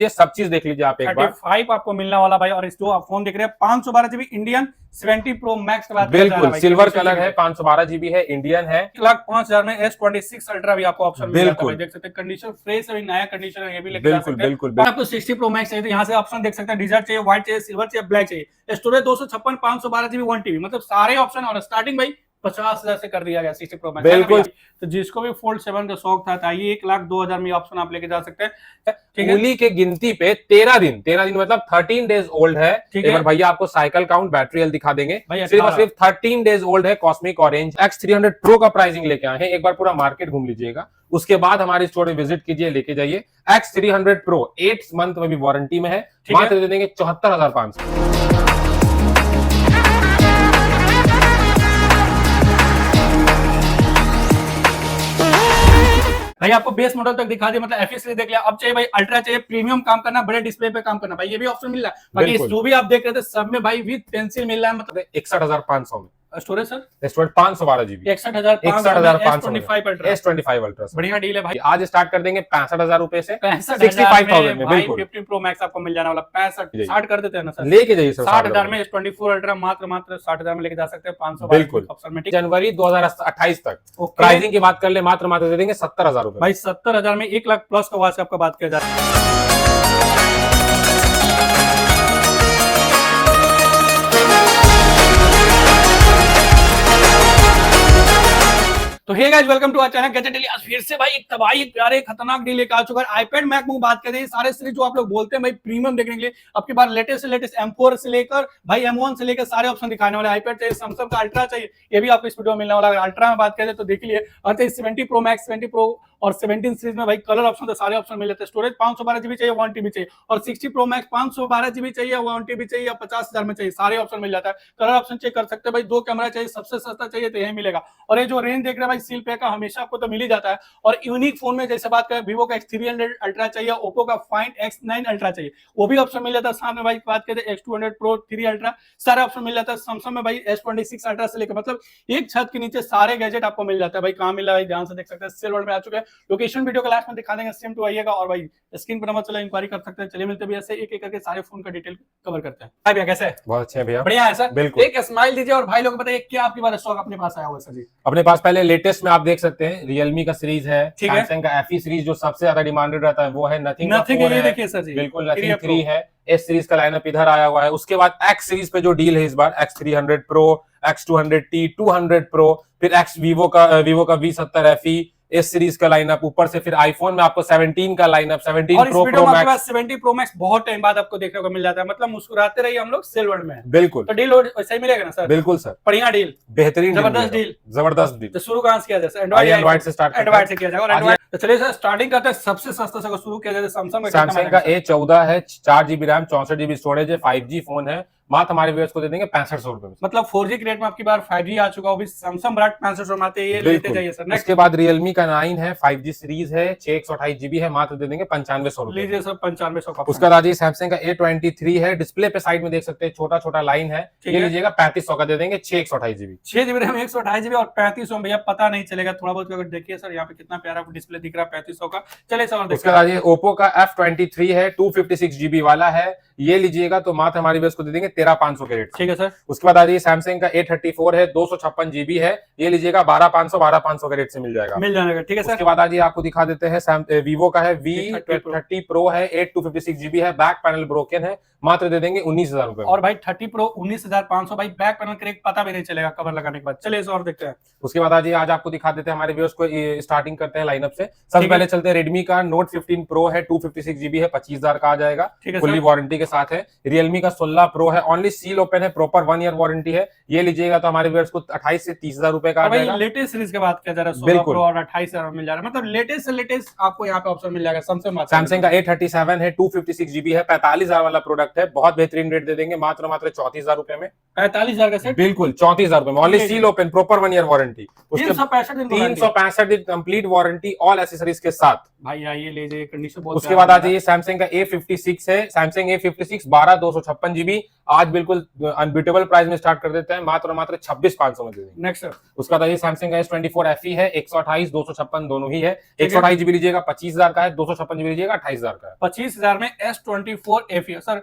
ये सब चीज देख लीजिए आप एक बार। 35 आपको मिलने वाला भाई। और इस जो आप फोन देख रहे हैं 512 GB इंडियन 70 प्रो मैक्स के बाद बिल्कुल सिल्वर कलर है, 512 GB है, इंडियन है। 1,05,000 में S26 अल्ट्रा भी आपको ऑप्शन मिल जाता है, देख सकते हैं कंडीशन फ्रेश है, नया कंडीशन है, ये भी लेके जा सकते हैं। बिल्कुल आपको 60 प्रो मैक्स चाहिए तो यहाँ से ऑप्शन देख सकते हैं, डिजर्ट चाहिए, व्हाइट चाहिए, सिल्वर चाहिए, ब्लैक चाहिए, स्टोरेज 256, 512 GB 1 TB, मतलब सारे ऑप्शन। और स्टार्टिंग भाई 50,000 से कर दिया गया 60 प्रो मैक्स। बिल्कुल, तो जिसको भी फोल्ड 7 का शौक था, आइए 1,02,000 में ऑप्शन आप लेके जा सकते हैं। उंगली के गिनती पे 13 दिन मतलब 13 डेज ओल्ड है। एक बार भैया आपको साइकिल काउंट, बैटरी हेल्थ दिखा देंगे। सिर्फ 13 डेज ओल्ड है। कॉस्मिक ऑरेंज X300 Pro का प्राइसिंग लेके आए हैं। एक बार पूरा मार्केट घूम लीजिएगा, उसके बाद हमारे स्टोर में विजिट कीजिए, लेके जाइए। X300 Pro 8 मंथ में भी वारंटी में है, मात्र दे देंगे 74,500। भाई आपको बेस मॉडल तक दिखा दिया, मतलब एफई सीरीज देख लिया। अब चाहिए भाई अल्ट्रा, चाहिए प्रीमियम काम करना, बड़े डिस्प्ले पे काम करना, भाई ये भी ऑप्शन मिल रहा है। बाकी जो भी आप देख रहे थे सब में भाई विद पेंसिल मिल रहा है, मतलब 61,500 में। Storage sir storage 512 GB, 61,500 S25 ultra, बढ़िया डील है भाई। आज स्टार्ट कर देंगे 65,000 रुपए से 65,000 में बिल्कुल 15 प्रो मैक्स आपको मिल जाने वाला। 65 60 कर देते हैं ना सर, लेके जाइए सर। 60,000 में S24 अल्ट्रा मात्र 60,000 में लेके जा सकते हैं। 500 बिल्कुल ऑप्शन में। जनवरी 2028 तक प्राइसिंग की बात कर ले, मात्र दे देंगे 70,000 रुपए। भाई 70,000 में 1 लाख प्लस का वाच आपका बात किया जाए। तो hey guys, welcome to our channel gadget daily. आज फिर से भाई एक तबाही, एक प्यारे खतरनाक डील लेकर आ चुका है। आईपैड मैकबुक बात करें, सारे सीरीज जो आप लोग बोलते हैं भाई प्रीमियम देखने के लिए, अब की बार लेटेस्ट से लेटेस्ट M4 से लेकर भाई M1 से लेकर सारे ऑप्शन दिखाने वाले। आईपैड चाहिए, सैमसंग का अल्ट्रा चाहिए, ये भी आपको इस वीडियो में मिलने वाला है। अल्ट्रा में बात करें तो देख लिए, और 70 प्रो मैक्स, 70 प्रो और 17 सीरीज में भाई कलर ऑप्शन तो सारे ऑप्शन मिल जाते हैं। स्टोरेज 512 GB चाहिए, 1 TB चाहिए, और 60 प्रो मैक्स 512 GB चाहिए, 1 TB चाहिए, या 50,000 में चाहिए, सारे ऑप्शन मिल जाता है। कलर ऑप्शन चेक कर सकते हैं भाई। 2 कैमरा चाहिए, सबसे सस्ता चाहिए तो यही मिलेगा। और ये जो रेंज देख रहे हैं भाई सील पे का, हमेशा आपको तो मिल ही जाता है। और यूनिक फोन में जैसे बात करें, वीवो का X300 अल्ट्रा चाहिए, ओप्पो का फाइंड X9 अल्ट्रा चाहिए, वो भी ऑप्शन मिल जाता है। सामने भाई बात करें X200 Pro 3 अल्ट्रा, सारे ऑप्शन मिल जाता है। सैमसंग में भाई S26 अल्ट्रा से लेकर, मतलब एक छत के नीचे सारे गैजेट आपको मिल जाता है भाई। कहां मिल रहा है ध्यान से देख सकते हैं, सेल वर्ल्ड में आ चुके हैं। लोकेशन वीडियो लास्ट में दिखा देंगे, सेम टू आइएगा। और भाई स्क्रीन पर नंबर चला, इंक्वायरी कर सकते हैं। चलिए मिलते हैं ऐसे एक एक करके सारे फोन का डिटेल कवर करते हैं। भाई भैया कैसे है? बहुत अच्छे भैया, बढ़िया है सर। बिल्कुल। एक स्माइल दीजिए और भाई लोग बताइए क्या आपके पास स्टॉक अपने पास आया हुआ है सर जी? अपने पास पहले लेटेस्ट में आप देख सकते हैं रियलमी का सीरीज है, सैमसंग का FE सीरीज जो सबसे ज्यादा डिमांडेड रहता है वो है, नथिंग ये देखिए सर जी, बिल्कुल नथिंग 3 है। एस सीरीज का लाइनअप इधर आया हुआ है। उसके बाद X सीरीज पे जो डील है इस बार, X300 Pro, X200T, 200 Pro, फिर वीवो का V70 FE, इस सीरीज का लाइनअप। ऊपर से फिर आईफोन में आपको 17 का lineup, 17 pro max, 70 pro max बहुत टाइम बाद आपको देखने को मिल जाता है। मतलब मुस्कुराते रहिए, हम लोग सेल वर्ल्ड में। बिल्कुल, तो डील वैसे ही मिलेगा ना सर? बिल्कुल सर, बढ़िया डील, बेहतरीन, जबरदस्त डील, जबरदस्त डील। तो शुरू कहां से किया जाए? एंड्रॉइड से स्टार्ट, एंड्रॉइड से किया जाएगा। एंड्रॉइड तो चलिए सर स्टार्टिंग करते हैं सबसे सस्ता से शुरू किया जाए। सैमसंग का A14 है, 4 GB रैम, 64 GB स्टोरेज है, 5G फोन है। मात्र हमारे व्यूअर्स को दे देंगे 6500 रुपए में। मतलब 4G के रेट में आपकी बार 5G आ चुका, वो भी सैमसंग ब्रांड 6500 में आते हैं, ये लेते जाइए सर। उसके बाद रियलमी का 9 है, 5G सीरीज है, 628 GB है, मात्र दे देंगे 9500 रुपए। लीजिए सर 9500 का। उसके बाद सैमसंग का A23 है, डिस्प्ले पे साइड में देख सकते हैं छोटा छोटा लाइन है, ये लीजिएगा 3500 का, दे देंगे 628 GB, 6 GB रैम, 128 GB और 3500 में भैया पता नहीं चलेगा थोड़ा बहुत। अगर देखिए सर यहाँ पे कितना प्यारा डिस्प्ले दिख रहा है 3500 का। चलिए सर उसके बाद ओप्पो का F23 है, 256 GB वाला है, ये लीजिएगा तो मात्र हमारी व्यूअर्स को दे देंगे 13,500 के रेट। ठीक है सर। उसके बाद सैमसंग का A34 है, 256 GB है, ये लीजिएगा 12,500 के रेट से मिल जाएगा, मिल जाएगा। ठीक है सर। उसके बाद आपको दिखा देते हैं वीवो का है V30 Pro है, 8256 GB है, बैक पैनल ब्रोकन है, मात्र दे देंगे 19,000 रुपए। और भाई 30 Pro 19,500, भाई बैक पैनल क्रैक पता भी नहीं चलेगा कवर लगाने के बाद। चलिए इसे और देखते हैं। उसके बाद आज आपको दिखा देते हैं हमारे व्यूअर्स को, स्टार्टिंग करते हैं लाइनअप से। सबसे पहले चलते हैं रेडमी का Note 15 Pro है, 256 GB है, 25,000 का आ जाएगा, फुल्ली वारंटी के साथ है। रियलमी का 16 Pro है, ओनली सील ओपन है, प्रॉपर 1 ईयर वारंटी है, ये लीजिएगा तो हमारे व्यूअर्स को 28 से 30,000 रुपए का आ जाएगा। लेटेस्ट सीरीज की बात किया जा रहा है, 16 Pro और 28,000 मिल जा रहा है, मतलब लेटेस्ट से लेटेस्ट आपको यहाँ पे ऑप्शन मिल जाएगा। सैमसंग का A37 है, 256 GB है, 45,000 वाला प्रोडक्ट है, बहुत बेहतरीन रेट दे देंगे, मात्र 34,000 रुपए में। 45,000 का सेट, बिल्कुल 34,000 रुपए में, only seal open, proper 1 year warranty, 365 दिन कंप्लीट वारंटी, ऑल एसेसरीज के साथ। भाई आइए लीजिए, कंडीशन बहुत। उसके बाद सैमसंग का A56 है, सैमसंग A56 12 256 GB, आज बिल्कुल अनबीटेबल प्राइस में स्टार्ट कर देते हैं, मात्र और मात्र 26,500 में दे देंगे। नेक्स्ट सर, उसका था ये सैमसंग का S24 FE है, 128 256 दोनों ही है। 128 जीबी लीजिएगा 25,000 का है, 256 जीबी लीजिएगा 28,000 का है। 25,000 में S24 FE sir,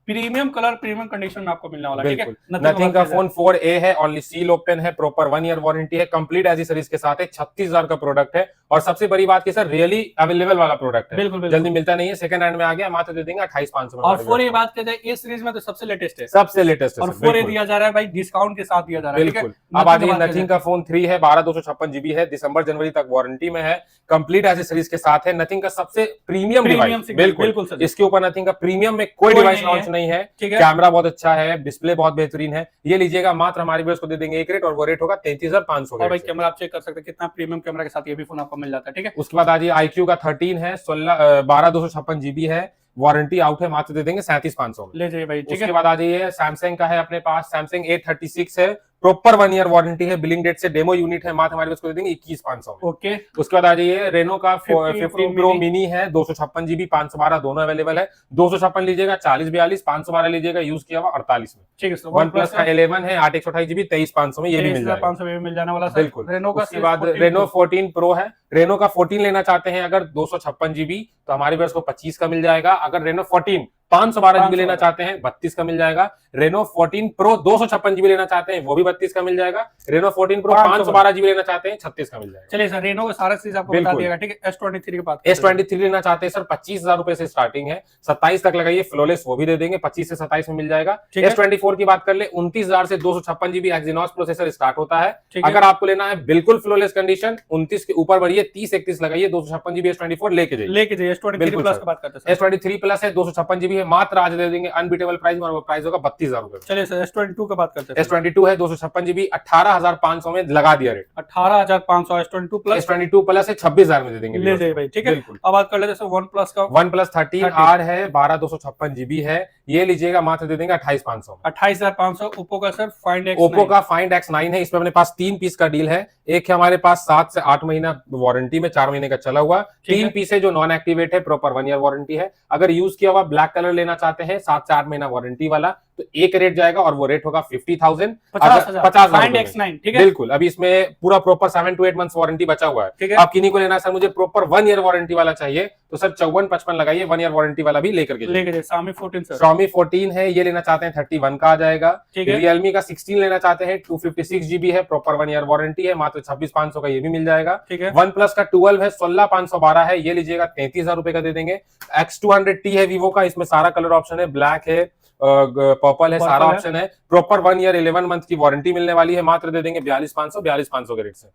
premium colour premium condition में आपको मिलने वाला है, ठीक है। नथिंग का फोन 4A है, ओनली सील ओपन है, प्रॉपर 1 ईयर वारंटी है, कंप्लीट एसेसरीज के साथ है, 36,000 का प्रोडक्ट है। और सबसे बड़ी बात की सर, रियली अवेलेबल वाला प्रोडक्ट है, बिल्कुल जल्दी मिलता नहीं है, सेकंड हैंड में आ गया, मात्र दे देंगे 28,500 में। और 4A बात करते हैं इस सीरीज में तो सबसे लेटेस्ट है, सबसे लेटेस्ट है और 4A दिया जा रहा है भाई डिस्काउंट के साथ दिया जा रहा है, बिल्कुल। अब आ जाइए, नथिंग का फोन 3 है, 12/256 जीबी है, दिसंबर जनवरी तक वारंटी में है, कंप्लीट एसेसरीज के साथ है, नथिंग का सबसे प्रीमियम डिवाइस, बिल्कुल सर। इसके ऊपर नथिंग का प्रीमियम में कोई डिवाइस लॉन्च नहीं है, कैमरा बहुत अच्छा है, डिस्प्ले बहुत बेहतरीन है। ये लीजिएगा, मात्र हमारे व्यूअर्स को दे देंगे एक रेट, और वो रेट होगा 33,500 और भाई कैमरा आप चेक कर सकते हैं कितना प्रीमियम कैमरा के साथ ये भी फोन आपको मिल जाता है, ठीक है। उसके बाद आ जाइए, iQOO का 13 है, 12/256 जीबी है, वारंटी आउट है, मात्र दे देंगे 37,500 में। ले जाइए भाई, ठीक है। उसके बाद आ जाइए, सैमसंग का है अपने पास, सैमसंग A36 है, प्रॉपर 1 ईयर वारंटी है, बिलिंग डेट से डेमो यूनिट है, मात्र हमारे को दे देंगे 21,500 में। ओके। उसके बाद आ जाइए, रेनो का 15 प्रो मिनी है, 256 जीबी 512 दोनों अवेलेबल है। 256 लीजिएगा 4042, 512 लीजिएगा यूज किया हुआ 48 में, ठीक है। वन प्लस का 11 है, 8 128 जीबी 23,500 में, ये भी मिल जाएगा, 500 में मिल जाने वाला बिल्कुल। रेनो का। उसके बाद रेनो 14 प्रो है, रेनो का 14 लेना चाहते हैं अगर 256 जीबी, तो हमारे पास को 25 का मिल जाएगा। अगर रेनो 14 512 जीबी लेना चाहते हैं 32 का मिल जाएगा। रेनो 14 प्रो 256 जीबी लेना चाहते हैं वो भी 32 का मिल जाएगा। रेनो 14 प्रो 512 जीबी लेना चाहते हैं 36 का मिल जाएगा। चलिए सर, रेनो का सारा चीज आपको बता दिएगा, ठीक है। S23 की बात, S23 लेना चाहते हैं सर 25,000 रुपए से स्टार्टिंग है, 27 तक लगाइए, फ्लोलेस वो भी दे देंगे, 25 से 27 में मिल जाएगा। S24 की बात कर ले, 29,000 से 256 जीबी एक्सिनोस प्रोसेसर स्टार्ट होता है। अगर आपको लेना है बिल्कुल फ्लोलेस कंडीशन, 29 के ऊपर बढ़िए, 30-31 लगाइए, 256 जीबी S24 लेके जाइए। S23 प्लस की बात करते हैं। S23 प्लस है, 256 जीबी है, मात्र आज दे देंगे अनबीटेबल प्राइस में, और वो प्राइस होगा 32,000 रुपए। चलिए सर, S22 का बात करते हैं। S22 है, 256 जीबी 18,500 में लगा दिया rate, 18,500 S22 plus. S22 plus है 26,000 में दे देंगे, ले जाइए भाई, ठीक है। अब बात कर लेते हैं वन प्लस का। वन प्लस 13R है, 12/256 जीबी है, ये लीजिएगा, मात्र दे देंगे 28,500 में। 28,500। ओप्पो का सर फाइंड X9, ओप्पो का फाइंड X9 है, इसमें अपने पास 3 पीस का डील है। एक है हमारे पास 7 से 8 महीना वारंटी में, 4 महीने का चला हुआ। 3 पीस है जो नॉन एक्टिवेट है, प्रॉपर 1 ईयर वारंटी है। अगर यूज किया हुआ ब्लैक कलर लेना चाहते हैं 7 से 8 महीना वारंटी वाला, तो एक रेट जाएगा, और वो रेट होगा 50,000 50,000, ठीक है। बिल्कुल। अभी इसमें पूरा प्रॉपर 7 to 8 मंथ्स वारंटी बचा हुआ है। आप किन्हीं को लेना है सर मुझे प्रॉपर 1 ईयर वारंटी वाला चाहिए, तो सर 5455 लगाइए, 1 ईयर वारंटी वाला भी लेकर के जाइए। Xiaomi 14 सर, Xiaomi 14 है, ये लेना चाहते हैं 31 का आ जाएगा। Realme का 16 लेना चाहते हैं, 256 जीबी है, प्रॉपर 1 ईयर वारंटी है, मात्र 26,500 का ये भी मिल जाएगा। वन प्लस का 12 है, 16,512 है, ये लीजिएगा 33,000 रुपए का दे देंगे। X200T है वीवो का, इसमें सारा कलर ऑप्शन है, ब्लैक है, पर्पल है, सारा ऑप्शन है, प्रॉपर 1 ईयर 11 मंथ की वारंटी मिलने वाली है, मात्र दे देंगे 42,500 के रेट से।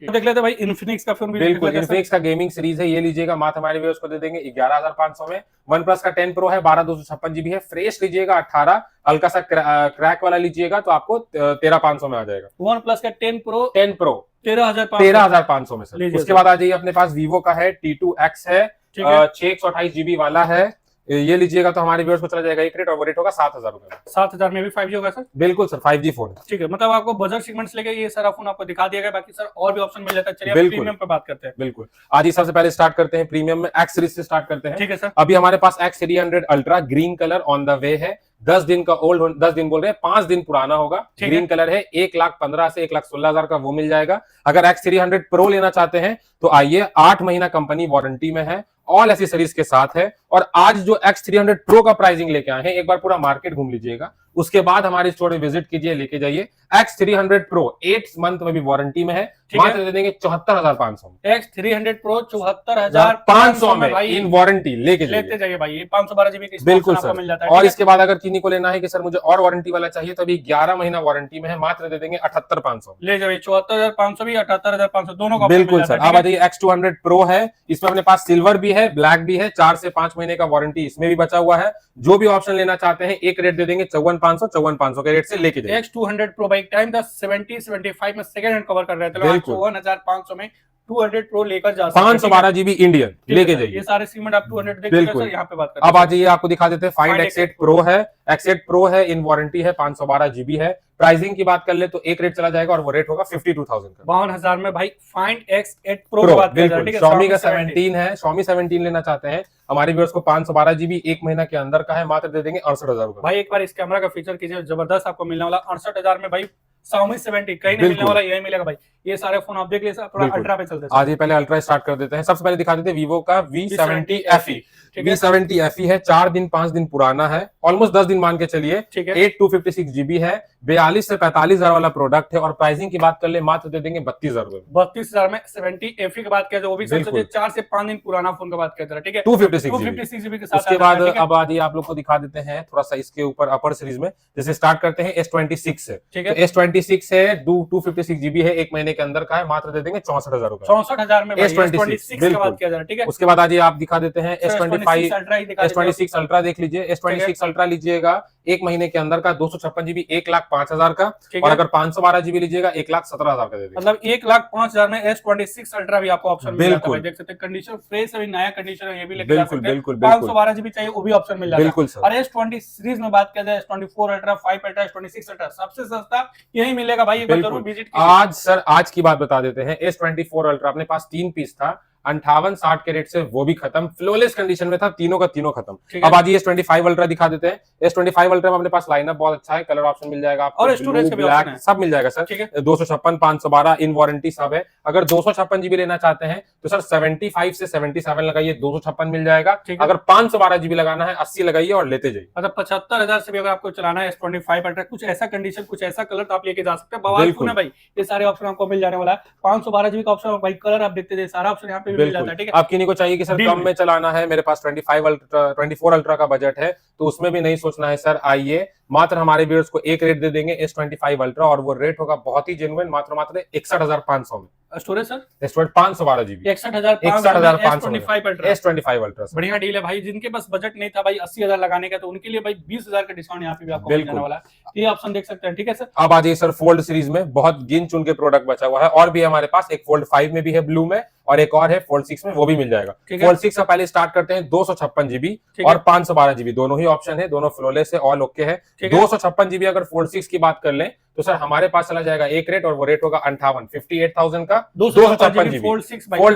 देख लेते हैं भाई इन्फिनिक्स का फोन भी, बिल्कुल इन्फिनिक्स का गेमिंग सीरीज है, ये लीजिएगा, मात्र हमारे व्यूअर्स को दे देंगे 11,500 में। वन प्लस का 10 प्रो है, 12/256 जीबी है, फ्रेश लीजिएगा 18, हल्का सा क्रैक वाला लीजिएगा तो आपको 13,500 में आ जाएगा। वन प्लस का 10 प्रो 13,500 में सर। उसके बाद आ जाइए, अपने पास वीवो का है, T2X है, 628 जीबी वाला है, ये लीजिएगा तो हमारे व्यूअर्स को चला जाएगा एक रेट, और वो रेट होगा 7,000 रुपए में। 7,000 में भी 5G होगा सर? बिल्कुल सर, 5G फोन, ठीक है। मतलब आपको बजट सेगमेंट से लेके ये सारा फोन आपको दिखा दिया गया, बाकी सर और भी ऑप्शन मिल जाता है। चलिए प्रीमियम पे बात करते हैं। बिल्कुल, आज ही सबसे पहले स्टार्ट करते हैं प्रीमियम में, X सीरीज से स्टार्ट करते हैं। ठीक है सर। अभी हमारे पास X300 ultra green colour on the way है, 10 दिन का ओल्ड, 10 दिन बोल रहे हैं, 5 दिन पुराना होगा, ग्रीन कलर है, 1,15,000 से 1,16,000 का वो मिल जाएगा। अगर X300 प्रो लेना चाहते हैं तो आइए, 8 महीना कंपनी वारंटी में है, ऑल एसेसरीज के साथ है। और आज जो X300 प्रो का प्राइसिंग लेके आए हैं, एक बार पूरा मार्केट घूम लीजिएगा, उसके बाद हमारे स्टोर में विजिट कीजिए, लेके जाइए। X300 प्रो 8 मंथ में भी वारंटी में है, मात्र दे देंगे 74,500 में। X300 प्रो 74,500 में इन वारंटी लेके जाइए भाई, 512 जीबी की बिल्कुल सर मिल जाता है। और इसके बाद अगर किन्हीं को लेना है कि सर मुझे और वारंटी वाला चाहिए, तो अभी 11 महीना वारंटी में है, मात्र दे देंगे 78,500 ले जाइए। 74,500 भी, 78,500 दोनों का बिल्कुल सर। अब आ जाइए, X200 प्रो है, इसमें अपने पास सिल्वर भी है, ब्लैक भी है, 4 से 5 महीने का वारंटी इसमें भी बचा हुआ है। जो भी ऑप्शन लेना चाहते हैं, एक रेट दे देंगे 54,500 के रेट से लेके जाइए। X200 प्रो बाइक टाइम 70-75 में सेकंड हैंड कवर कर रहे थे, बिल्कुल। 51,500 में 200 प्रो लेकर जा सकते हैं। 512 GB इंडियन लेके जाइए। ये सारे सीमेंट आप 200 देख बिल्कुल। सर, यहाँ पे बात करते अब आ जाइए, आपको दिखा देते हैं फाइंड Find X8 Pro है। X8 Pro है, इन वारंटी है, 512 GB है। प्राइसिंग की बात कर ले तो एक रेट चला जाएगा और वो रेट होगा 52,000 का। 52,000 में भाई फाइंड X8 Pro की बात कर बिल्कुल। Xiaomi का 17 है, Xiaomi 17 लेना चाहते हैं हमारे व्यूअर्स को, 512 GB एक महीना के अंदर का है, मात्र दे देंगे 68,000 रुपए। भाई एक बार इस कैमरा का फीचर कीजिए, जबरदस्त आपको मिलने वाला 68,000 में भाई। Xiaomi 70 कहीं नहीं मिलने वाला, यही मिलेगा भाई। ये सारे फोन आप देख लीजिए, थोड़ा अल्ट्रा पे चलते हैं। आज पहले अल्ट्रा स्टार्ट कर देते हैं। सबसे पहले दिखा देते हैं वीवो का V70 FE। ठीक है। V70 FE है, 4 दिन 5 दिन पुराना है, ऑलमोस्ट 10 दिन मान के चलिए। ठीक है। 8256 GB है, 42 से 45,000 वाला प्रोडक्ट है और प्राइसिंग की बात कर ले मात्र दे देंगे 32,000 रुपए। 32,000 में 70 FE की बात किया जाए, वो भी सबसे 4 से 5 दिन पुराना फोन का बात किया जा रहा है। ठीक है। 256 GB के साथ उसके बाद अब आदि आप लोग को दिखा देते हैं थोड़ा सा इसके ऊपर अपर सीरीज में। जैसे स्टार्ट करते हैं S26 से। ठीक है। तो S26 है, 256 GB है, एक महीने के अंदर का है, मात्र दे देंगे 64,000 रुपए। 64,000 में S26 की बात किया जा रहा है। ठीक है। उसके बाद आज आप दिखा देते हैं S25 S26 अल्ट्रा देख लीजिए। S26 अल्ट्रा लीजिएगा एक महीने के अंदर का, 256 GB 1,05,000 का, और अगर 512 GB लीजिएगा 1,17,000 का दे देंगे। मतलब 1,05,000 में S26 अल्ट्रा भी आपको ऑप्शन मिल जाता है। देख सकते हैं कंडीशन फ्रेश है, नया कंडीशन है, ये भी लेके जा सकते हैं। बिल्कुल 512 GB चाहिए वो भी ऑप्शन मिल जाता है। बिल्कुल सर। और S20 सीरीज में बात किया जाए, S24 ultra, 5 ultra, S26 ultra सबसे सस्ता यही मिलेगा भाई। एक बार जरूर विजिट कीजिए। आज सर आज की बात बता देते हैं। S24 अल्ट्रा अपने पास 3 पीस था, 58-60 के रेट से वो भी खत्म, फ्लोलेस कंडीशन में था, तीनों का तीनों खत्म। अब आज S25 अल्ट्रा दिखा देते हैं। S25 अल्ट्रा में अपने पास लाइनअप बहुत अच्छा है, कलर ऑप्शन मिल जाएगा आपको, और स्टोरेज का भी ऑप्शन है, सब मिल जाएगा सर। 256 512 इन वारंटी सब है। अगर 256 GB लेना चाहते हैं तो सर 75 से 77 लगाइए, 256 मिल जाएगा। अगर 512 GB लगाना है 80 लगाइए और लेते जाइए। मतलब 75,000 से भी अगर आपको चलाना है S25 अल्ट्रा, कुछ ऐसा कंडीशन, कुछ ऐसा कलर तो आप लेके जा सकते हैं। बवाल फोन है भाई, ये सारे ऑप्शन आपको मिल जाने वाला है। 512 GB का ऑप्शन भाई, कलर आप देखते जाइए, सारा ऑप्शन यहाँ पे मिल जाता है। ठीक है। आप किन्हीं को चाहिए कि सर कम में चलाना है, मेरे पास 24 अल्ट्रा का बजट है, तो उसमें भी नहीं सोचना है सर, आइए मात्र हमारे व्यूअर्स को एक रेट दे देंगे S25 अल्ट्रा, और वो रेट होगा बहुत ही जेन्युइन, मात्र 61,500 में। Storage sir storage 512 GB 61,500 S25 ultra. बढ़िया डील है भाई। जिनके पास बजट नहीं था भाई 80,000 लगाने का, तो उनके लिए भाई 20,000 का डिस्काउंट यहाँ पे भी आपको मिल जाने वाला है। ये ऑप्शन देख सकते हैं। ठीक है सर। अब आ जाइए सर फोल्ड सीरीज में, बहुत गिन चुन के प्रोडक्ट बचा हुआ है, और भी हमारे पास एक फोल्ड 5 में भी है ब्लू में, और एक और है फोल्ड 6 में, वो भी मिल जाएगा। फोल्ड 6 का पहले स्टार्ट करते हैं, 256 GB और 512 GB, दोनों ही ऑप्शन है, दोनों फ्लोलेस है, ऑल ओके है। 256 GB अगर फोल्ड 6 की बात कर लें तो सर हमारे पास चला जाएगा एक रेट, और वो रेट होगा 58,000 का, 256 GB फोल्ड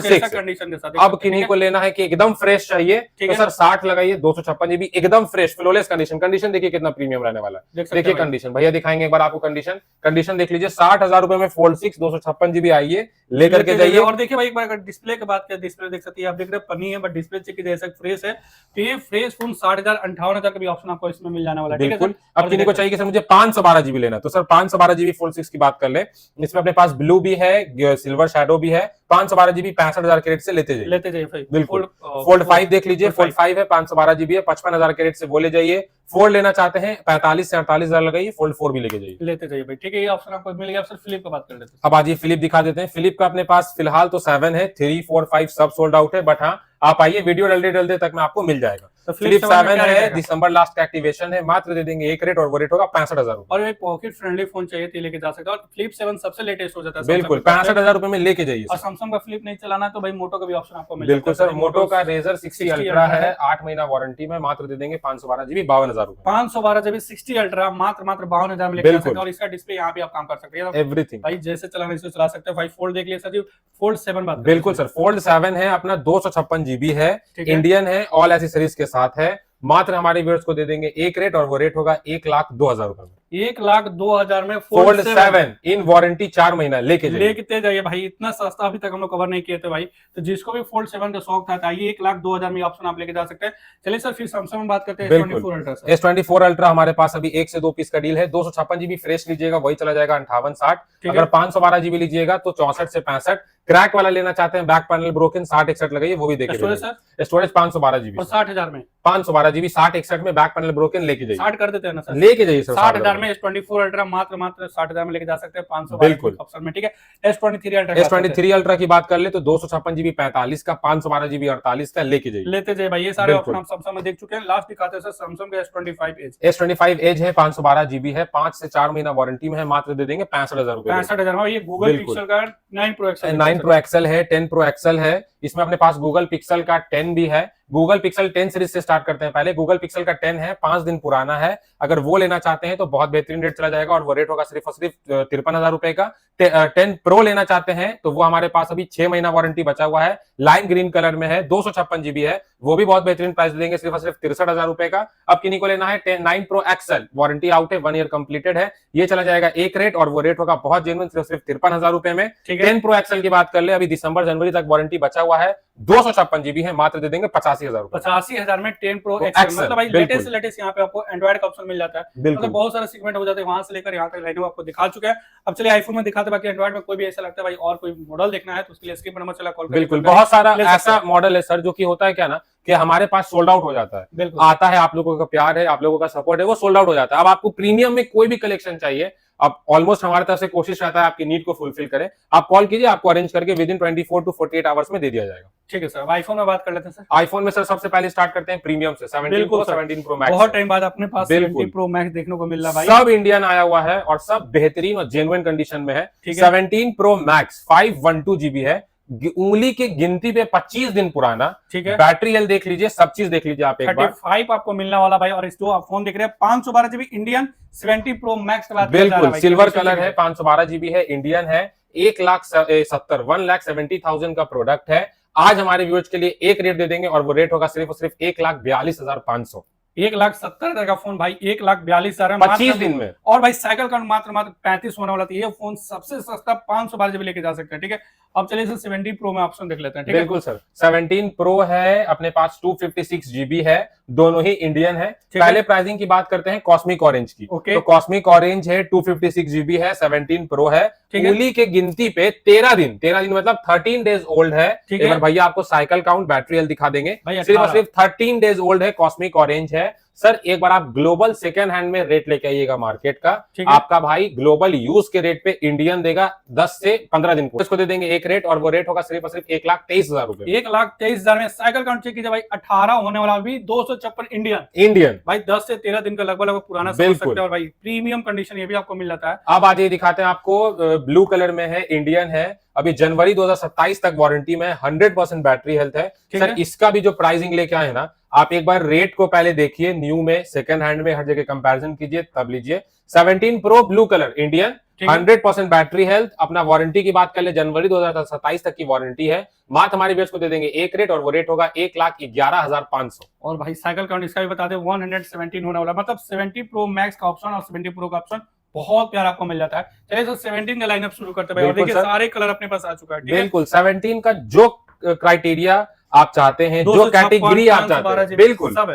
6 कंडीशन के साथ। अब किन्हीं को लेना है कि एकदम फ्रेश चाहिए तो सर 60 लगाइए, 256 GB एकदम फ्रेश फ्लोलेस कंडीशन देखिए कितना प्रीमियम रहने वाला है। देखिए कंडीशन, भैया दिखाएंगे एक बार आपको कंडीशन देख लीजिए। 60,000 रुपए में फोल्ड 6 256 GB, आइए लेकर के जाइए। और देखिए भाई एक बार डिस्प्ले की बात करें, डिस्प्ले देख सकते हैं, आप देख रहे हैं पन्नी है, बट डिस्प्ले चेक जैसा फ्रेश है। तो ये फ्रेश फोन 60,000 58,000 का भी ऑप्शन आपको इसमें मिल जाने वाला है। बिल्कुल। अब किन्हीं को चाहिए कि सर मुझे 512 GB लेना, तो सर 512 GB फोल्ड 6 की बात कर ले, इसमें अपने पास ब्लू भी है, सिल्वर शैडो भी है, 512 GB 65,000 के रेट से लेते जाइए। बिल्कुल। फोल्ड 5 देख लीजिए, फोल्ड 5 है, 512 GB है, 55,000 के रेट से वो ले जाइए। फोल्ड लेना चाहते हैं 45 से 48,000 लगाइए, फोल्ड 4 भी लेके जाइए, लेते जाइए भाई। ठीक है, ये ऑप्शन आपको मिल गया। सर फ्लिप का बात कर लेते हैं। अब आज फ्लिप दिखा देते हैं। फ्लिप का अपने पास फिलहाल तो 7 है, 3, 4, 5 सब सोल्ड आउट है, बट हाँ आप आइए, वीडियो डलते तक में आपको मिल जाएगा। तो फ्लिप 7 है, दिसंबर लास्ट का एक्टिवेशन है, मात्र दे देंगे एक रेट, और वो रेट होगा 65,000 रुपए। और पॉकेट फ्रेंडली फोन चाहिए तो लेके जा सकते हैं। और फ्लिप 7 सबसे लेटेस्ट हो जाता है। बिल्कुल 65,000 रुपए में लेके जाइए। और सैमसंग का फ्लिप नहीं चलाना तो भाई मोटो का भी ऑप्शन आपको मिल जाएगा। बिल्कुल सर, मोटो का रेजर 60 अल्ट्रा है, 8 महीना वारंटी में, मात्र दे देंगे 512 GB 52,000 रुपए। 512 GB 60 अल्ट्रा मात्र 52,000 में लेके जा सकते हैं। और इसका डिस्प्ले यहाँ भी आप काम कर सकते हैं, एवरीथिंग भाई जैसे चलाना इसको चला सकते हैं। भाई फोल्ड देख लिया सर जी, फोल्ड 7 बात। बिल्कुल सर, फोल्ड 7 है अपना, 256 GB है, इंडियन है, ऑल एसेसरीज के साथ है, मात्र हमारे व्यूअर्स को दे देंगे एक रेट, और वो रेट होगा 1,02,000 रुपए में। 1,02,000 में फोल्ड 7 इन वारंटी 4 महीना लेके जाइए भाई। इतना सस्ता अभी तक हम लोग कवर नहीं किए थे भाई। तो जिसको भी फोल्ड 7 का शौक था, आइए 1,02,000 में ऑप्शन आप लेके जा सकते हैं। चलिए सर फिर सैमसंग में बात करते हैं। S24 अल्ट्रा S24 अल्ट्रा हमारे पास अभी 1 से 2 पीस का डील है। 256 GB फ्रेश लीजिएगा, वही चला जाएगा 58-60। अगर 512 GB लीजिएगा तो 64 से 65। क्रैक वाला लेना चाहते हैं, बैक पैनल ब्रोकन, 60-61 लगाइए, वो भी देखिए। स्टोरेज 512 GB 60,000 में 512 GB 60-61 में बैक पैनल ब्रोकन लेके जाइए। 60 कर देते हैं ना सर, लेके जाइए सर। 60,000 में S24 अल्ट्रा मात्र 60,000 में लेके जा सकते हैं 500 बिल्कुल ऑप्शन में, ठीक है। S23 अल्ट्रा S23 अल्ट्रा की बात कर ले तो 256 GB 45 का, 512 GB 48 का लेके जाइए, लेते जाइए भाई। ये सारे ऑप्शन हम सैमसंग में देख चुके हैं। लास्ट दिखाते हैं सर सैमसंग का S25 एज। S25 एज है, 512 GB है, 5 से 4 महीना वारंटी में है, मात्र दे देंगे 65,000 रुपए। 65,000 में। ये गूगल पिक्सल का 9 प्रो एक्सल, 9 प्रो एक्सल है, 10 प्रो एक्सल है। इसमें अपने पास गूगल पिक्सल का 10 भी है। गूगल पिक्सल 10 सीरीज से स्टार्ट करते हैं पहले। गूगल पिक्सल का 10 है, 5 दिन पुराना है। अगर वो लेना चाहते हैं तो बहुत बेहतरीन रेट चला जाएगा और वो रेट होगा सिर्फ और सिर्फ 53,000 रुपए का। 10 प्रो लेना चाहते हैं तो वो हमारे पास अभी 6 महीना वारंटी बचा हुआ है, लाइम ग्रीन कलर में है, 256 GB है, वो भी बहुत बेहतरीन प्राइस देंगे सिर्फ और सिर्फ 63,000 रुपए का। अब किन्हीं को लेना है 9 प्रो एक्सल, वारंटी आउट है, 1 ईयर कंप्लीटेड है, ये चला जाएगा एक रेट और वो रेट होगा बहुत जेन्युइन सिर्फ 53,000 रुपए में। 10 प्रो एक्सल की बात कर ले, अभी दिसंबर जनवरी तक वारंटी बचा हुआ है, 256 GB है, मात्र दे देंगे 85,000 रुपए। 85,000 में 10 प्रो एक्सल, मतलब भाई लेटेस्ट यहाँ पे आपको एंड्रॉइड का ऑप्शन मिल जाता है। मतलब बहुत सारे सेगमेंट हो जाते हैं, वहां से लेकर यहाँ तक लाइनों आपको दिखा चुके हैं। अब चलिए आईफोन में दिखाते हैं, बाकी एंड्रॉइड में कोई भी ऐसा लगता है भाई और कोई मॉडल देखना है तो उसके लिए स्क्रीन पर नंबर चला कॉल। बिल्कुल, बहुत सारा ऐसा मॉडल है सर जो कि होता है क्या ना कि हमारे पास सोल्ड आउट हो जाता है, आता है, आप लोगों का प्यार है, आप लोगों का सपोर्ट है, वो सोल्ड आउट हो जाता है। अब आपको प्रीमियम में कोई भी कलेक्शन चाहिए, अब ऑलमोस्ट हमारे तरफ से कोशिश रहता है आपकी नीड को फुलफिल करें, आप कॉल कीजिए, आपको अरेंज करके विद इन 24 to 48 आवर्स में दे दिया जाएगा। ठीक है सर। आईफोन में बात कर लेते हैं सर। आईफोन में सर सबसे पहले स्टार्ट करते हैं प्रीमियम से, 17 प्रो, 17 प्रो मैक्स। बहुत टाइम बाद अपने पास 17 प्रो मैक्स देखने को मिल रहा है भाई। सब इंडियन आया हुआ है और सब बेहतरीन और जेन्युइन कंडीशन में है। 17 प्रो मैक्स 512 GB है, उंगली की गिनती पे 25 दिन पुराना, ठीक है। बैटरी हेल्थ देख लीजिए, सब चीज देख लीजिए आप एक बार। 35 आपको मिलने वाला भाई। और इस जो आप फोन देख रहे हैं 512 GB इंडियन 17 प्रो मैक्स के बाद बिल्कुल सिल्वर कलर है, 512 GB है, इंडियन है, 1,70,000 का प्रोडक्ट है। आज हमारे व्यूअर्स के लिए एक रेट दे देंगे और वो रेट होगा सिर्फ और सिर्फ 1,42,500। 1,70,000 का फोन भाई 1,42,000 25 दिन में। और भाई साइकिल काउंट मात्र 35 होने वाला था। ये फोन सबसे सस्ता 512 GB लेके जा सकते हैं, ठीक है। अब चलिए सर 17 प्रो में ऑप्शन देख लेते हैं, ठीक है। बिल्कुल सर, 17 प्रो है, अपने पास 256 GB है, दोनों ही इंडियन है। पहले प्राइसिंग की बात करते हैं कॉस्मिक ऑरेंज की। तो कॉस्मिक ऑरेंज है, 256 GB है, 17 प्रो है, उंगली के गिनती पे 13 दिन मतलब 13 डेज ओल्ड है। एक बार भैया आपको साइकिल काउंट, बैटरी हेल्थ दिखा देंगे, सिर्फ और सिर्फ 13 डेज ओल्ड है, कॉस्मिक ऑरेंज है। सर एक बार आप ग्लोबल सेकेंड हैंड में रेट लेके आइएगा मार्केट का, आपका भाई ग्लोबल यूज के रेट पे इंडियन देगा 10 से 15 दिन को, इसको दे देंगे एक रेट और वो रेट होगा सिर्फ और सिर्फ 1,23,000 रुपए। 1,23,000 में साइकिल काउंट चेक कीजिए भाई, 18 होने वाला, अभी 256 इंडियन भाई, 10 से 13 दिन का लगभग पुराना समझ सकते हैं। और भाई प्रीमियम कंडीशन ये भी आपको मिल जाता है। अब आज ये दिखाते हैं आपको, ब्लू कलर में है, इंडियन है, अभी जनवरी 2027 तक वारंटी में, 100% बैटरी हेल्थ है। सर इसका भी जो प्राइसिंग लेके आए ना, आप एक बार रेट को पहले देखिए, न्यू में, सेकंड हैंड में, हर जगह कंपैरिजन कीजिए तब लीजिए। 17 pro blue colour Indian, 100% battery health. अपना वारंटी की बात कर ले, जनवरी 2027 तक की वारंटी है। मात्र हमारे बेस को दे देंगे एक रेट और वो रेट होगा 1,11,500। और भाई साइकिल काउंट इसका भी बता दें 117 होने वाला, मतलब 70 प्रो मैक्स का ऑप्शन और 70 प्रो का ऑप्शन बहुत प्यारा आपको मिल जाता है। चलिए तो 17 का लाइनअप शुरू करते हैं। और देखिए सारे कलर अपने पास आ चुका है, बिल्कुल। 17 का जो क्राइटेरिया आप चाहते हैं, जो कैटेगरी आप चाहते हैं, बिल्कुल सब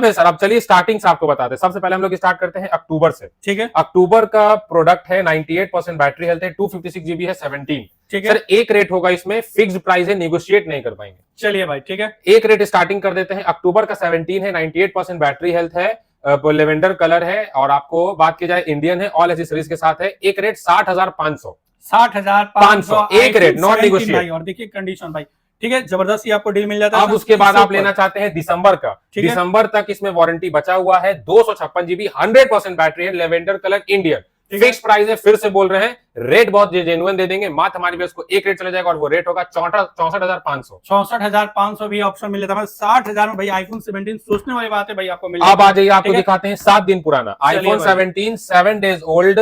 है सर। अब चलिए स्टार्टिंग से आपको बताते हैं। सबसे पहले हम लोग स्टार्ट करते हैं अक्टूबर से, ठीक है। अक्टूबर का प्रोडक्ट है, 98% बैटरी हेल्थ है, 256 GB है, 17, ठीक है। सर एक रेट होगा, इसमें फिक्स्ड प्राइस है, नेगोशिएट नहीं कर पाएंगे। चलिए भाई, ठीक है, एक रेट स्टार्टिंग कर देते हैं। अक्टूबर का 17 है, 98% बैटरी हेल्थ है, लेवेंडर कलर है, और आपको बात की जाए इंडियन है, ऑल एसेसरीज के साथ है। एक रेट 60,500, 60,500 एक रेट, नॉट नेगोशिएट। और देखिए कंडीशन भाई, ठीक है, जबरदस्त आपको डील मिल जाता है। अब उसके बाद आप लेना चाहते हैं दिसंबर का, दिसंबर तक इसमें वारंटी बचा हुआ है, 256 GB, 100% बैटरी है, lavender colour Indian, fix price है। फिर से बोल रहे हैं, रेट बहुत जेन्युइन दे देंगे। मात्र हमारे बेस को एक रेट चला जाएगा और वो रेट होगा 64,500। 64,500 भी ऑप्शन मिल जाता है, 60,000 में भाई आईफोन 17, सोचने वाली बात है भाई, आपको मिल। अब आ जाइए, आपको दिखाते हैं 7 दिन पुराना iPhone 17, 7 days old,